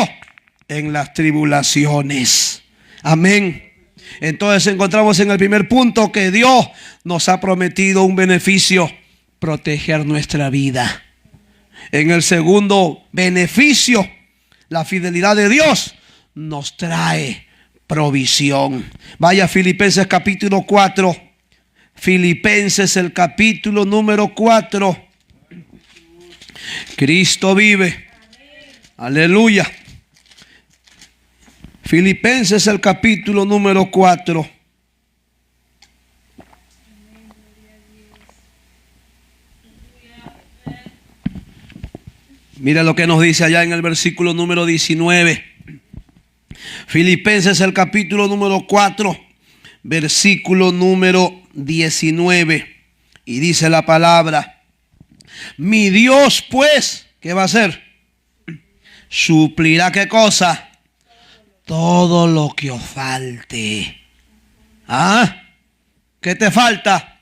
en las tribulaciones. Amén. Entonces encontramos en el primer punto que Dios nos ha prometido un beneficio: proteger nuestra vida. En el segundo beneficio, la fidelidad de Dios nos trae provisión. Vaya a Filipenses capítulo 4. Filipenses el capítulo número 4. Cristo vive. Aleluya. Filipenses el capítulo número 4. Mira lo que nos dice allá en el versículo número 19. Filipenses el capítulo número 4, versículo número 19. Y dice la palabra: mi Dios pues, ¿qué va a hacer? Suplirá, ¿qué cosa? Todo lo que os falte. ¿Ah? ¿Qué te falta?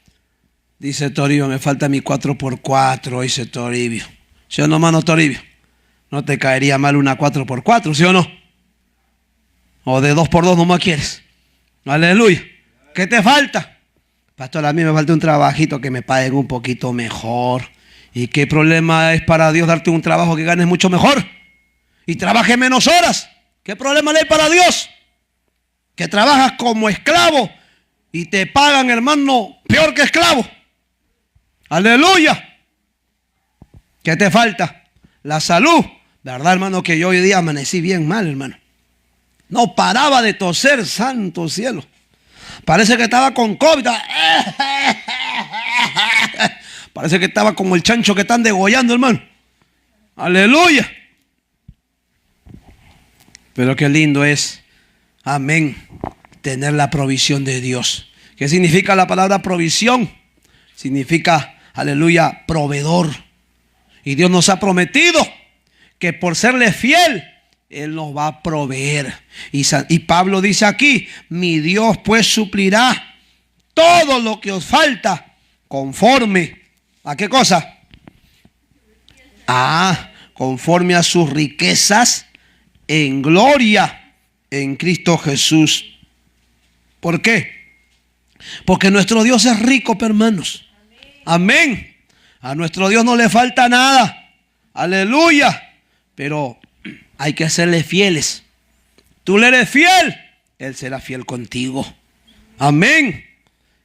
Dice Toribio, me falta mi 4x4, dice Toribio. ¿Sí o no, mano Toribio? ¿No te caería mal una 4x4, sí o no? O de 2x2 nomás quieres. Aleluya. ¿Qué te falta? Pastor, a mí me falta un trabajito que me paguen un poquito mejor. ¿Y qué problema es para Dios darte un trabajo que ganes mucho mejor? Y trabajes menos horas. ¿Qué problema le hay para Dios? Que trabajas como esclavo y te pagan, hermano, peor que esclavo. Aleluya. ¿Qué te falta? La salud. ¿Verdad, hermano, que yo hoy día amanecí bien mal, hermano? No paraba de toser, santo cielo. Parece que estaba con COVID. Parece que estaba como el chancho que están degollando, hermano. Aleluya. Pero qué lindo es, amén, tener la provisión de Dios. ¿Qué significa la palabra provisión? Significa, aleluya, proveedor. Y Dios nos ha prometido que por serle fiel, Él nos va a proveer. Y Pablo dice aquí: mi Dios pues suplirá todo lo que os falta conforme ¿a qué cosa? Conforme a sus riquezas en gloria en Cristo Jesús. ¿Por qué? Porque nuestro Dios es rico, hermanos. Amén. A nuestro Dios no le falta nada. Aleluya. Pero hay que serle fieles. Tú le eres fiel, Él será fiel contigo. Amén.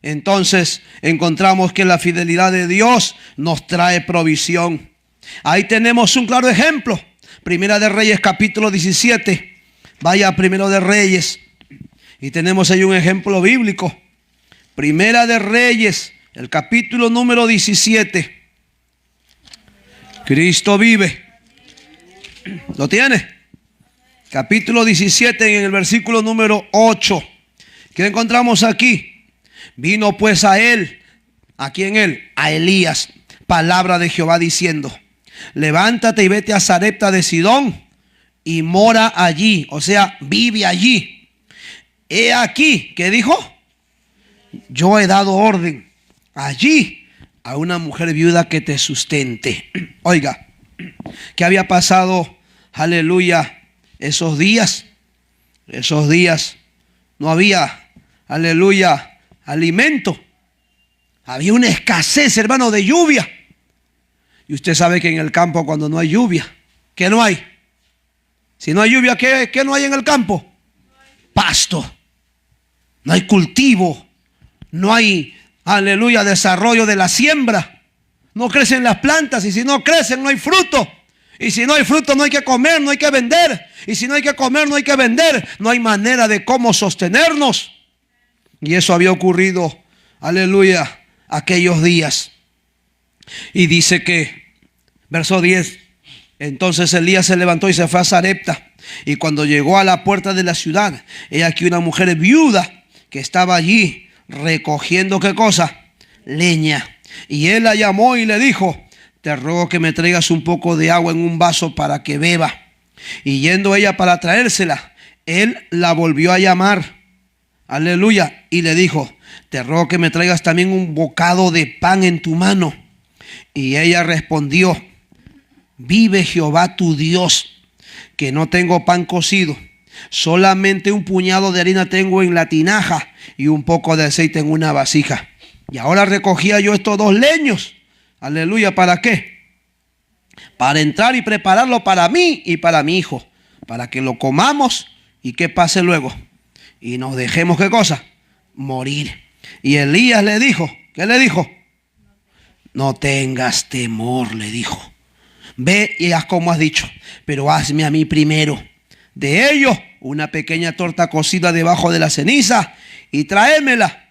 Entonces encontramos que la fidelidad de Dios nos trae provisión. Ahí tenemos un claro ejemplo. Primera de Reyes capítulo 17. Vaya a Primero de Reyes. Y tenemos ahí un ejemplo bíblico. Primera de Reyes, el capítulo número 17. Cristo vive. ¿Lo tiene? Capítulo 17 en el versículo número 8. ¿Qué encontramos aquí? Vino pues a él. ¿A quién él? A Elías. Palabra de Jehová diciendo: levántate y vete a Sarepta de Sidón y mora allí. O sea, vive allí. He aquí, ¿qué dijo? Yo he dado orden allí a una mujer viuda que te sustente. Oiga, ¿qué había pasado? Aleluya. Esos días no había, aleluya, alimento. Había una escasez, hermano, de lluvia. Y usted sabe que en el campo, cuando no hay lluvia, ¿qué no hay? Si no hay lluvia, ¿qué no hay en el campo? Pasto. No hay cultivo. No hay, aleluya, desarrollo de la siembra. No crecen las plantas, y si no crecen, no hay fruto. Y si no hay fruto, no hay que comer, no hay que vender. Y si no hay que comer, no hay que vender. No hay manera de cómo sostenernos. Y eso había ocurrido, aleluya, aquellos días. Y dice que, verso 10, entonces Elías se levantó y se fue a Sarepta. Y cuando llegó a la puerta de la ciudad, he aquí una mujer viuda que estaba allí recogiendo, ¿qué cosa? Leña. Y él la llamó y le dijo: te ruego que me traigas un poco de agua en un vaso para que beba. Y yendo ella para traérsela, él la volvió a llamar. Aleluya. Y le dijo: te ruego que me traigas también un bocado de pan en tu mano. Y ella respondió: vive Jehová tu Dios, que no tengo pan cocido, solamente un puñado de harina tengo en la tinaja y un poco de aceite en una vasija. Y ahora recogía yo estos 2 leños. Aleluya. ¿Para qué? Para entrar y prepararlo para mí y para mi hijo, para que lo comamos y que pase luego y nos dejemos, ¿qué cosa? Morir. Y Elías le dijo: ¿Qué le dijo? No tengas temor, le dijo. Ve y haz como has dicho, pero hazme a mí primero. De ello, una pequeña torta cocida debajo de la ceniza y tráemela.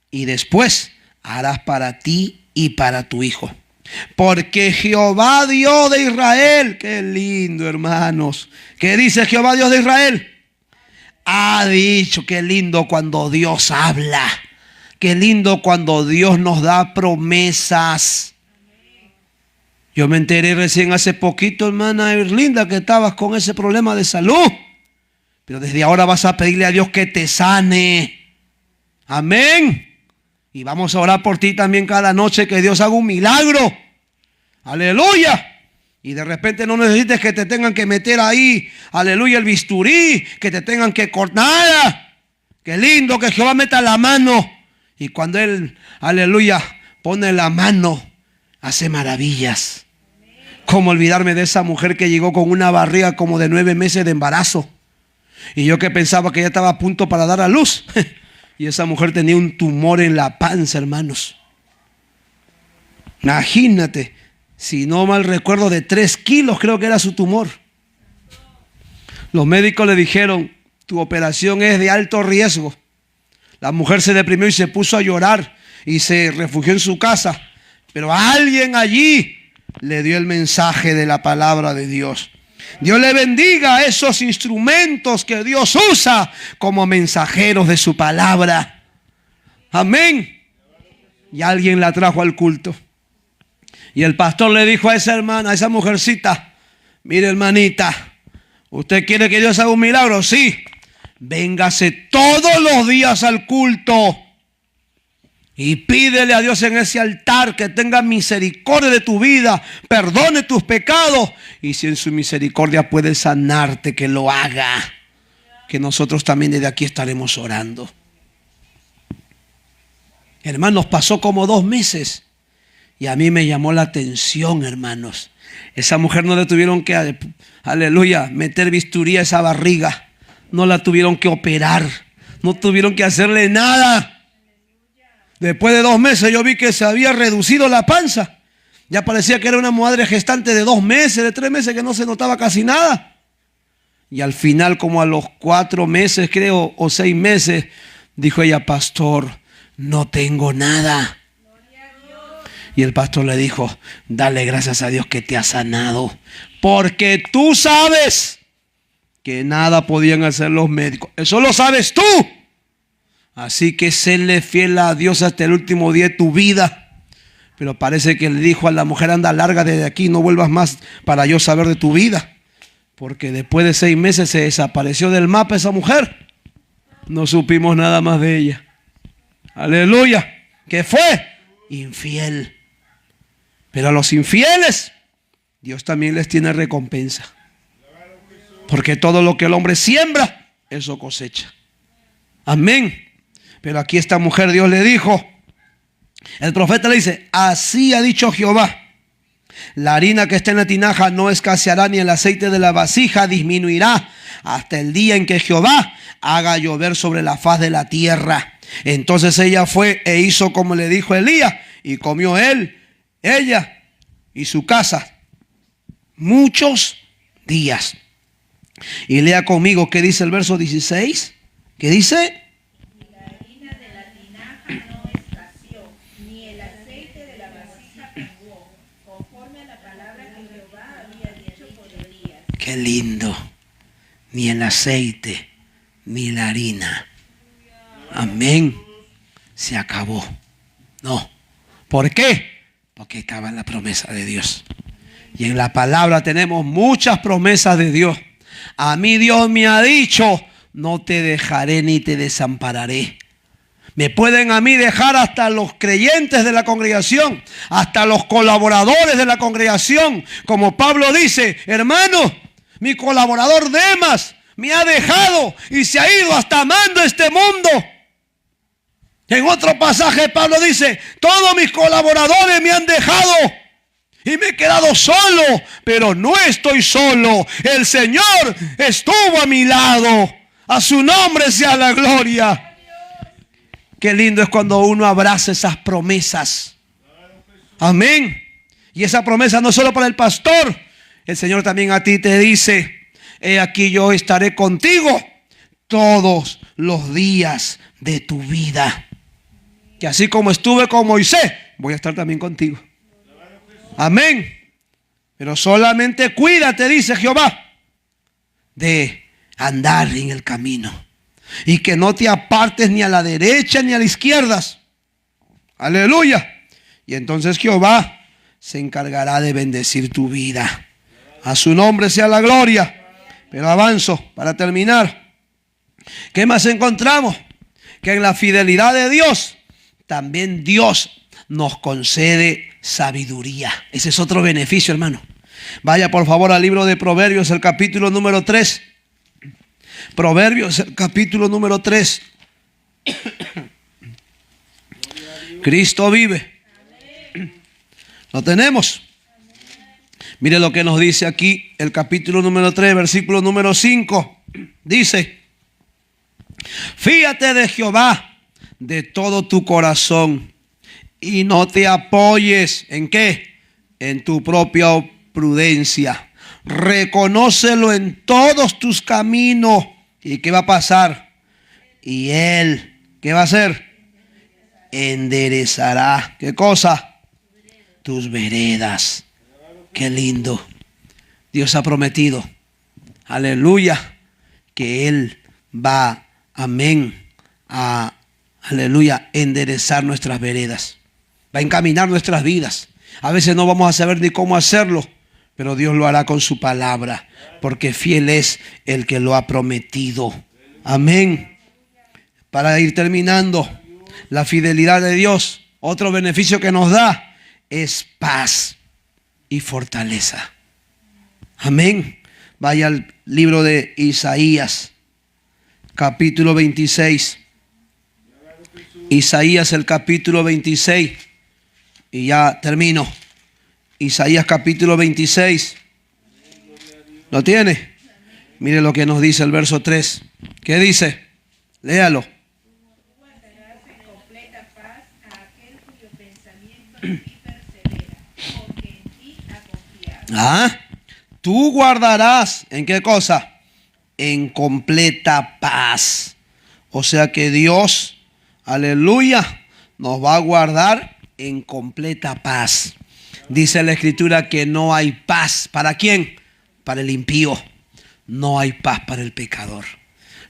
Y después harás para ti y para tu hijo. Porque Jehová Dios de Israel, qué lindo, hermanos. ¿Qué dice Jehová Dios de Israel? Ha dicho, qué lindo cuando Dios habla. Qué lindo cuando Dios nos da promesas. Yo me enteré recién hace poquito, hermana Erlinda, que estabas con ese problema de salud. Pero desde ahora vas a pedirle a Dios que te sane. Amén. Y vamos a orar por ti también cada noche, que Dios haga un milagro. Aleluya. Y de repente no necesites que te tengan que meter ahí, aleluya, el bisturí, que te tengan que cortar. Qué lindo que Jehová meta la mano. Y cuando Él, aleluya, pone la mano, hace maravillas. ¿Cómo olvidarme de esa mujer que llegó con una barriga como de 9 meses de embarazo? Y yo que pensaba que ya estaba a punto para dar a luz. Y esa mujer tenía un tumor en la panza, hermanos. Imagínate, si no mal recuerdo, de 3 kilos creo que era su tumor. Los médicos le dijeron, tu operación es de alto riesgo. La mujer se deprimió y se puso a llorar y se refugió en su casa. Pero alguien allí le dio el mensaje de la palabra de Dios. Dios le bendiga a esos instrumentos que Dios usa como mensajeros de su palabra. Amén. Y alguien la trajo al culto. Y el pastor le dijo a esa hermana, a esa mujercita, mire hermanita, ¿usted quiere que Dios haga un milagro? Sí. Véngase todos los días al culto. Y pídele a Dios en ese altar que tenga misericordia de tu vida, perdone tus pecados. Y si en su misericordia puede sanarte, que lo haga. Que nosotros también desde aquí estaremos orando. Hermanos, pasó como 2 meses. Y a mí me llamó la atención, hermanos. Esa mujer no le tuvieron que, aleluya, meter bisturí a esa barriga. No la tuvieron que operar. No tuvieron que hacerle nada. Después de 2 meses yo vi que se había reducido la panza. Ya parecía que era una madre gestante de 2 meses, de 3 meses, que no se notaba casi nada. Y al final, como a los 4 meses creo, o 6 meses, dijo ella, pastor, no tengo nada. Y el pastor le dijo, dale gracias a Dios que te ha sanado. Porque tú sabes que nada podían hacer los médicos. Eso lo sabes tú. Así que séle fiel a Dios hasta el último día de tu vida. Pero parece que le dijo a la mujer, anda, larga desde aquí, no vuelvas más para yo saber de tu vida. Porque después de 6 meses se desapareció del mapa esa mujer. No supimos nada más de ella. Aleluya. ¿Qué fue? Infiel. Pero a los infieles, Dios también les tiene recompensa. Porque todo lo que el hombre siembra, eso cosecha. Amén. Pero aquí esta mujer, Dios le dijo, el profeta le dice, así ha dicho Jehová, la harina que está en la tinaja no escaseará, ni el aceite de la vasija disminuirá, hasta el día en que Jehová haga llover sobre la faz de la tierra. Entonces ella fue e hizo como le dijo Elías, y comió él, ella y su casa muchos días. Y lea conmigo qué dice el verso 16. ¿Qué dice? Qué lindo. Ni el aceite, ni la harina. Amén. Se acabó. No. ¿Por qué? Porque estaba en la promesa de Dios. Y en la palabra tenemos muchas promesas de Dios. A mí Dios me ha dicho, no te dejaré ni te desampararé. Me pueden a mí dejar hasta los creyentes de la congregación, hasta los colaboradores de la congregación. Como Pablo dice, hermano, mi colaborador Demas me ha dejado y se ha ido hasta amando este mundo. En otro pasaje Pablo dice, todos mis colaboradores me han dejado y me he quedado solo, pero no estoy solo. El Señor estuvo a mi lado. A su nombre sea la gloria. Qué lindo es cuando uno abraza esas promesas. Amén. Y esa promesa no solo para el pastor. El Señor también a ti te dice: he aquí yo estaré contigo todos los días de tu vida. Que así como estuve con Moisés, voy a estar también contigo. Amén. Pero solamente cuídate, dice Jehová, de andar en el camino. Y que no te apartes ni a la derecha ni a la izquierda. Aleluya. Y entonces Jehová se encargará de bendecir tu vida. A su nombre sea la gloria. Pero avanzo para terminar. ¿Qué más encontramos? Que en la fidelidad de Dios, también Dios nos concede sabiduría. Ese es otro beneficio, hermano. Vaya por favor al libro de Proverbios, el capítulo número 3. Proverbios, el capítulo número 3. Cristo vive. ¿Lo tenemos? Mire lo que nos dice aquí el capítulo número 3, versículo número 5. Dice: fíate de Jehová de todo tu corazón y no te apoyes ¿en qué? En tu propia prudencia. Reconócelo en todos tus caminos. ¿Y qué va a pasar? Y Él, ¿qué va a hacer? Enderezará. ¿Qué cosa? Tus veredas. Qué lindo. Dios ha prometido, aleluya, que Él va, amén, a, aleluya, enderezar nuestras veredas. Va a encaminar nuestras vidas. A veces no vamos a saber ni cómo hacerlo, pero Dios lo hará con su palabra, porque fiel es el que lo ha prometido. Amén. Para ir terminando, la fidelidad de Dios, otro beneficio que nos da es paz y fortaleza. Amén. Vaya al libro de Isaías, capítulo 26. Isaías, el capítulo 26. Y ya termino. Isaías capítulo 26. ¿Lo tiene? Mire lo que nos dice el verso 3. ¿Qué dice? Léalo. Tú guardarás, ¿en qué cosa? En completa paz. O sea que Dios, aleluya, nos va a guardar en completa paz. Dice la Escritura que no hay paz. ¿Para quién? Para el impío. No hay paz para el pecador.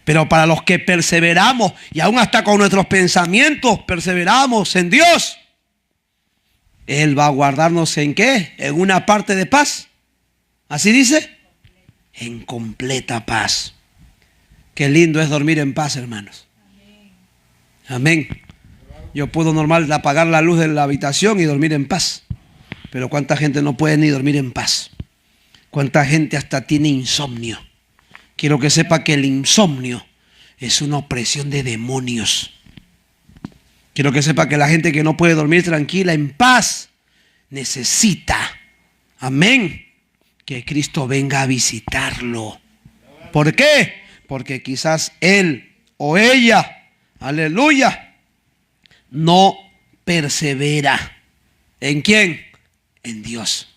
Pero para los que perseveramos y aún hasta con nuestros pensamientos perseveramos en Dios, Él va a guardarnos ¿en qué? En una parte de paz. ¿Así dice? En completa paz. Qué lindo es dormir en paz, hermanos. Amén. Yo puedo normal apagar la luz de la habitación y dormir en paz. Pero cuánta gente no puede ni dormir en paz. Cuánta gente hasta tiene insomnio. Quiero que sepa que el insomnio es una opresión de demonios. Quiero que sepa que la gente que no puede dormir tranquila, en paz, necesita, amén, que Cristo venga a visitarlo. ¿Por qué? Porque quizás él o ella, aleluya, no persevera. ¿En quién? En Dios.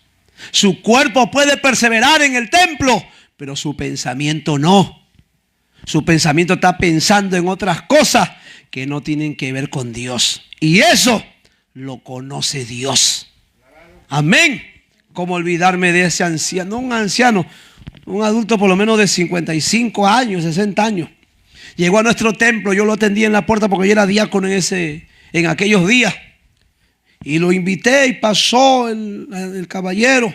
Su cuerpo puede perseverar en el templo, pero su pensamiento no. Su pensamiento está pensando en otras cosas que no tienen que ver con Dios. Y eso lo conoce Dios. Amén. ¿Cómo olvidarme de ese anciano? No un anciano, un adulto por lo menos de 55 años, 60 años. Llegó a nuestro templo, yo lo atendí en la puerta porque yo era diácono en aquellos días. Y lo invité y pasó el caballero.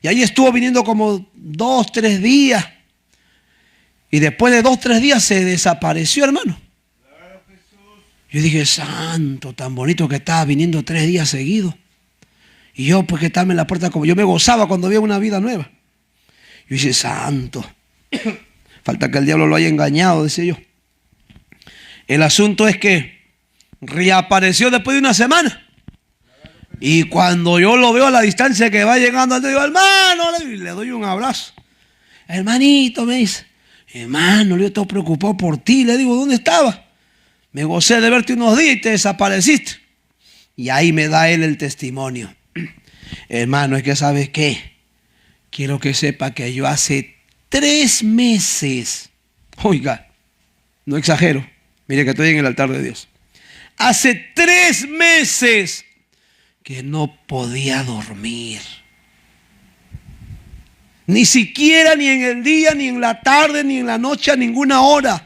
Y ahí estuvo viniendo como 2, 3 días. Y después de 2, 3 días se desapareció, hermano. Yo dije, santo, tan bonito que estaba viniendo 3 días seguidos. Y yo, pues que estaba en la puerta, como yo me gozaba cuando había una vida nueva. Yo dije, santo, falta que el diablo lo haya engañado, decía yo. El asunto es que reapareció después de una semana. Y cuando yo lo veo a la distancia que va llegando, le digo, hermano, le doy un abrazo. Hermanito, me dice, hermano, yo estoy preocupado por ti. Le digo, ¿dónde estaba? me gocé de verte unos días y te desapareciste. Y ahí me da él el testimonio. Hermano, es que ¿sabes qué? Quiero que sepa que yo hace 3 meses, oiga, no exagero, mire que estoy en el altar de Dios. Hace 3 meses que no podía dormir. Ni siquiera ni en el día, ni en la tarde, ni en la noche, a ninguna hora.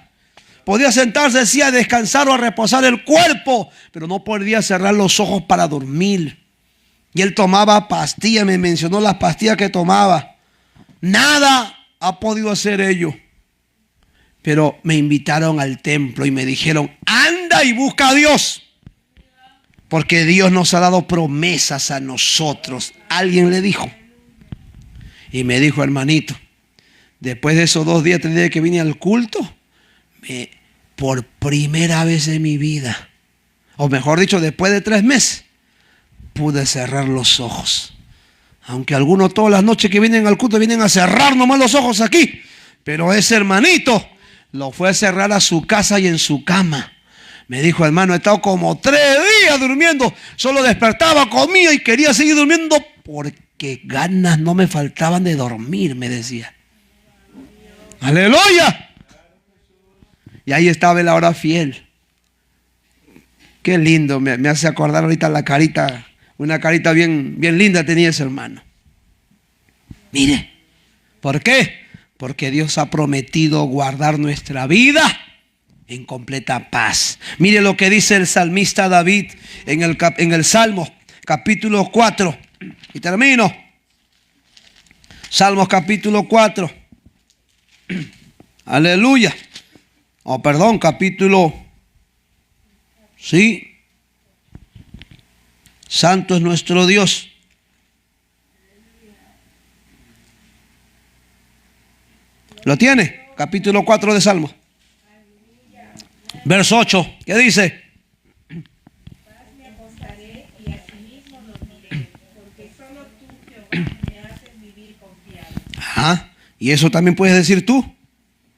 Podía sentarse así a descansar o a reposar el cuerpo, pero no podía cerrar los ojos para dormir. Y él tomaba pastillas, me mencionó las pastillas que tomaba. Nada ha podido hacer ello. Pero me invitaron al templo y me dijeron, anda y busca a Dios. Porque Dios nos ha dado promesas a nosotros. Alguien le dijo. Y me dijo, hermanito, después de esos 2 días, 3 días que vine al culto, por primera vez en mi vida, o mejor dicho, después de 3 meses, pude cerrar los ojos. Aunque algunos todas las noches que vienen al culto vienen a cerrar nomás los ojos aquí. Pero ese hermanito lo fue a cerrar a su casa y en su cama. Me dijo, hermano, he estado como 3 días durmiendo. Solo despertaba, comía y quería seguir durmiendo porque ganas no me faltaban de dormir, me decía. ¡Aleluya! Y ahí estaba él ahora fiel. Qué lindo, me hace acordar ahorita la carita, una carita bien linda tenía ese hermano. Mire, ¿por qué? Porque Dios ha prometido guardar nuestra vida en completa paz. Mire lo que dice el salmista David en el Salmo capítulo 4. Y termino. Salmos capítulo 4. Aleluya. Capítulo. Sí. Santo es nuestro Dios. ¿Lo tiene? Capítulo 4 de Salmos. Verso 8. ¿Qué dice? Me acostaré y asimismo dormiré, porque solo tú, Jehová, me haces vivir confiado. Ajá. Y eso también puedes decir tú.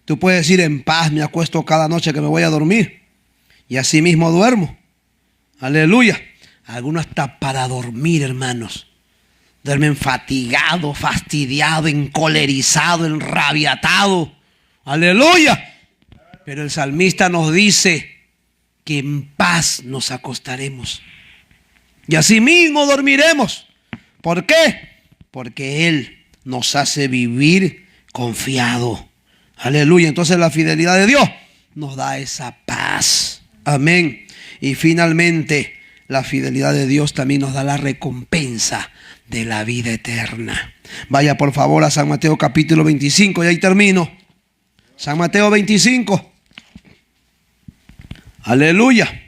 Tú puedes decir, en paz me acuesto cada noche que me voy a dormir. Y así mismo duermo. Aleluya. Algunos hasta para dormir, hermanos, duermen fatigado, fastidiado, encolerizado, enrabiatado. Aleluya. Pero el salmista nos dice que en paz nos acostaremos. Y así mismo dormiremos. ¿Por qué? Porque Él nos hace vivir confiado. Aleluya. Entonces la fidelidad de Dios nos da esa paz. Amén. Y finalmente la fidelidad de Dios también nos da la recompensa de la vida eterna. Vaya por favor a San Mateo capítulo 25 y ahí termino. San Mateo 25. Aleluya.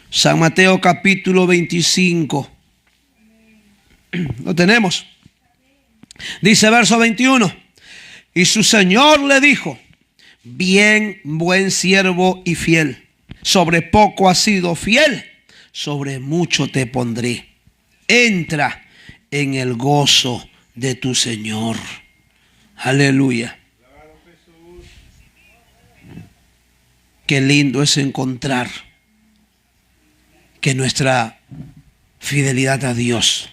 San Mateo capítulo 25. Lo tenemos. Dice verso 21. Y su Señor le dijo, bien, buen siervo y fiel. Sobre poco has sido fiel, sobre mucho te pondré. Entra en el gozo de tu Señor. Aleluya. Qué lindo es encontrar que nuestra fidelidad a Dios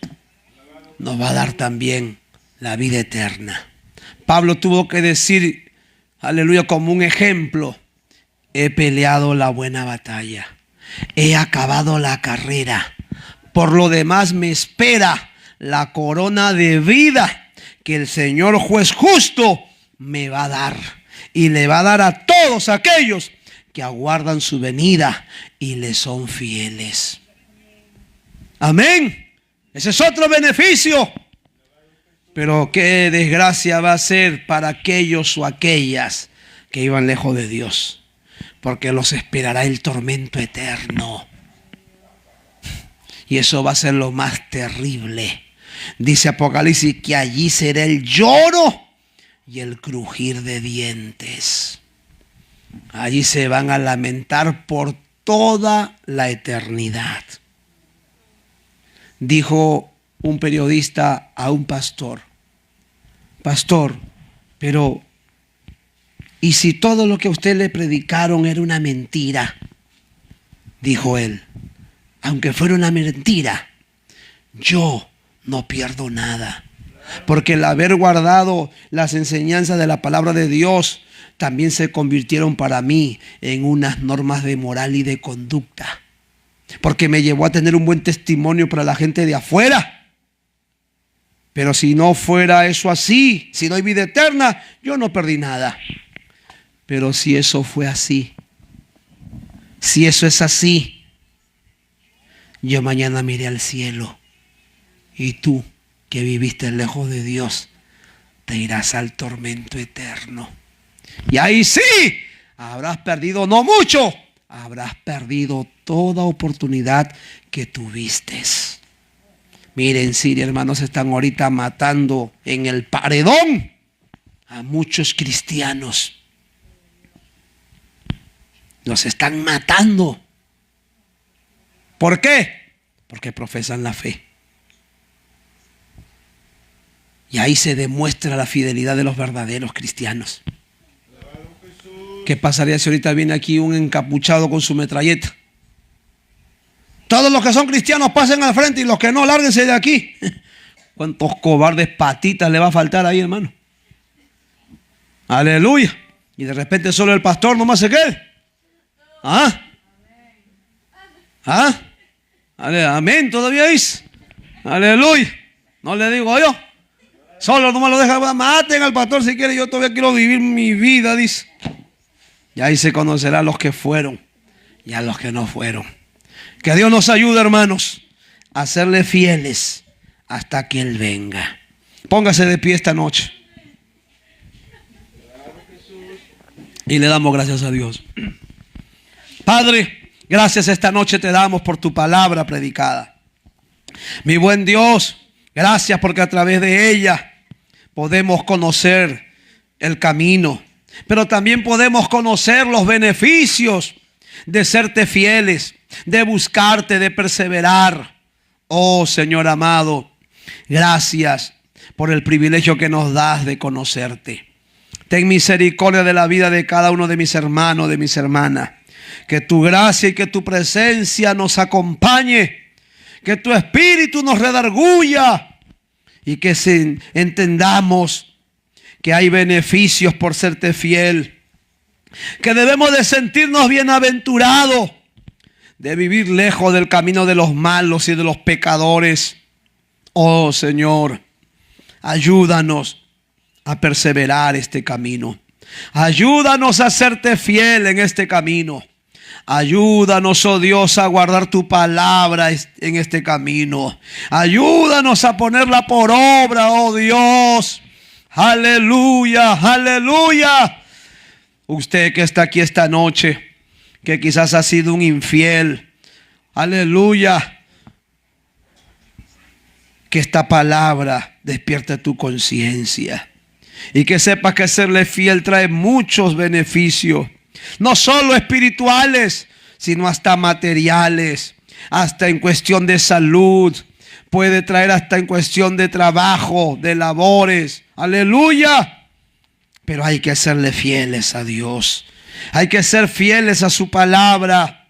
nos va a dar también la vida eterna. Pablo tuvo que decir, aleluya, como un ejemplo, he peleado la buena batalla, he acabado la carrera, por lo demás me espera la corona de vida que el Señor juez justo me va a dar, y le va a dar a todos aquellos que aguardan su venida y le son fieles. Amén. Ese es otro beneficio. Pero qué desgracia va a ser para aquellos o aquellas que iban lejos de Dios, porque los esperará el tormento eterno. Y eso va a ser lo más terrible. Dice Apocalipsis que allí será el lloro y el crujir de dientes. Allí se van a lamentar por toda la eternidad. Dijo un periodista a un pastor, pastor, pero Y si todo lo que a usted le predicaron era una mentira, dijo él, aunque fuera una mentira, yo no pierdo nada. Porque el haber guardado las enseñanzas de la palabra de Dios también se convirtieron para mí en unas normas de moral y de conducta. Porque me llevó a tener un buen testimonio para la gente de afuera. Pero si no fuera eso así, si no hay vida eterna, yo no perdí nada. Pero si eso fue así, si eso es así, yo mañana miré al cielo y tú, que viviste lejos de Dios, te irás al tormento eterno. Y ahí sí, habrás perdido no mucho, habrás perdido toda oportunidad que tuviste. Miren, Siria, hermanos, están ahorita matando en el paredón a muchos cristianos. Los están matando. ¿Por qué? Porque profesan la fe. Y ahí se demuestra la fidelidad de los verdaderos cristianos. ¿Qué pasaría si ahorita viene aquí un encapuchado con su metralleta? Todos los que son cristianos pasen al frente y los que no, lárguense de aquí. ¿Cuántos cobardes patitas le va a faltar ahí, hermano? Aleluya. Y de repente solo el pastor nomás se quede. Amén, todavía es. Aleluya. No le digo yo. Solo nomás lo deja. Maten al pastor si quiere. Yo todavía quiero vivir mi vida, dice. Y ahí se conocerá a los que fueron y a los que no fueron. Que Dios nos ayude, hermanos, a serle fieles hasta que Él venga. Póngase de pie esta noche. Y le damos gracias a Dios. Padre, gracias esta noche te damos por tu palabra predicada. Mi buen Dios, gracias porque a través de ella podemos conocer el camino, pero también podemos conocer los beneficios de serte fieles, de buscarte, de perseverar. Oh Señor amado, gracias por el privilegio que nos das de conocerte. Ten misericordia de la vida de cada uno de mis hermanos, de mis hermanas. Que tu gracia y que tu presencia nos acompañe. Que tu espíritu nos redarguya. Y que entendamos que hay beneficios por serte fiel. Que debemos de sentirnos bienaventurados. De vivir lejos del camino de los malos y de los pecadores. Oh Señor, ayúdanos a perseverar este camino. Ayúdanos a serte fiel en este camino. Ayúdanos, oh Dios, a guardar tu palabra en este camino. Ayúdanos a ponerla por obra, oh Dios. Aleluya, aleluya. Usted que está aquí esta noche, que quizás ha sido un infiel, aleluya. Que esta palabra despierte tu conciencia. Y que sepas que serle fiel trae muchos beneficios. No solo espirituales, sino hasta materiales. Hasta en cuestión de salud. Puede traer hasta en cuestión de trabajo, de labores. Aleluya. Pero hay que serle fieles a Dios. Hay que ser fieles a su palabra.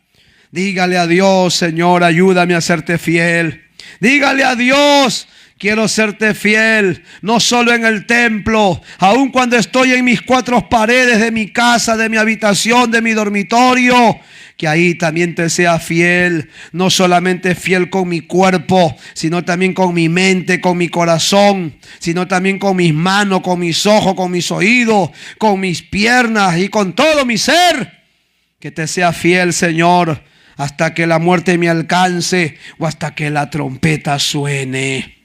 Dígale a Dios, Señor, ayúdame a serte fiel. Dígale a Dios, quiero serte fiel, no solo en el templo, aun cuando estoy en mis cuatro paredes de mi casa, de mi habitación, de mi dormitorio, que ahí también te sea fiel, no solamente fiel con mi cuerpo, sino también con mi mente, con mi corazón, sino también con mis manos, con mis ojos, con mis oídos, con mis piernas y con todo mi ser. Que te sea fiel, Señor, hasta que la muerte me alcance o hasta que la trompeta suene.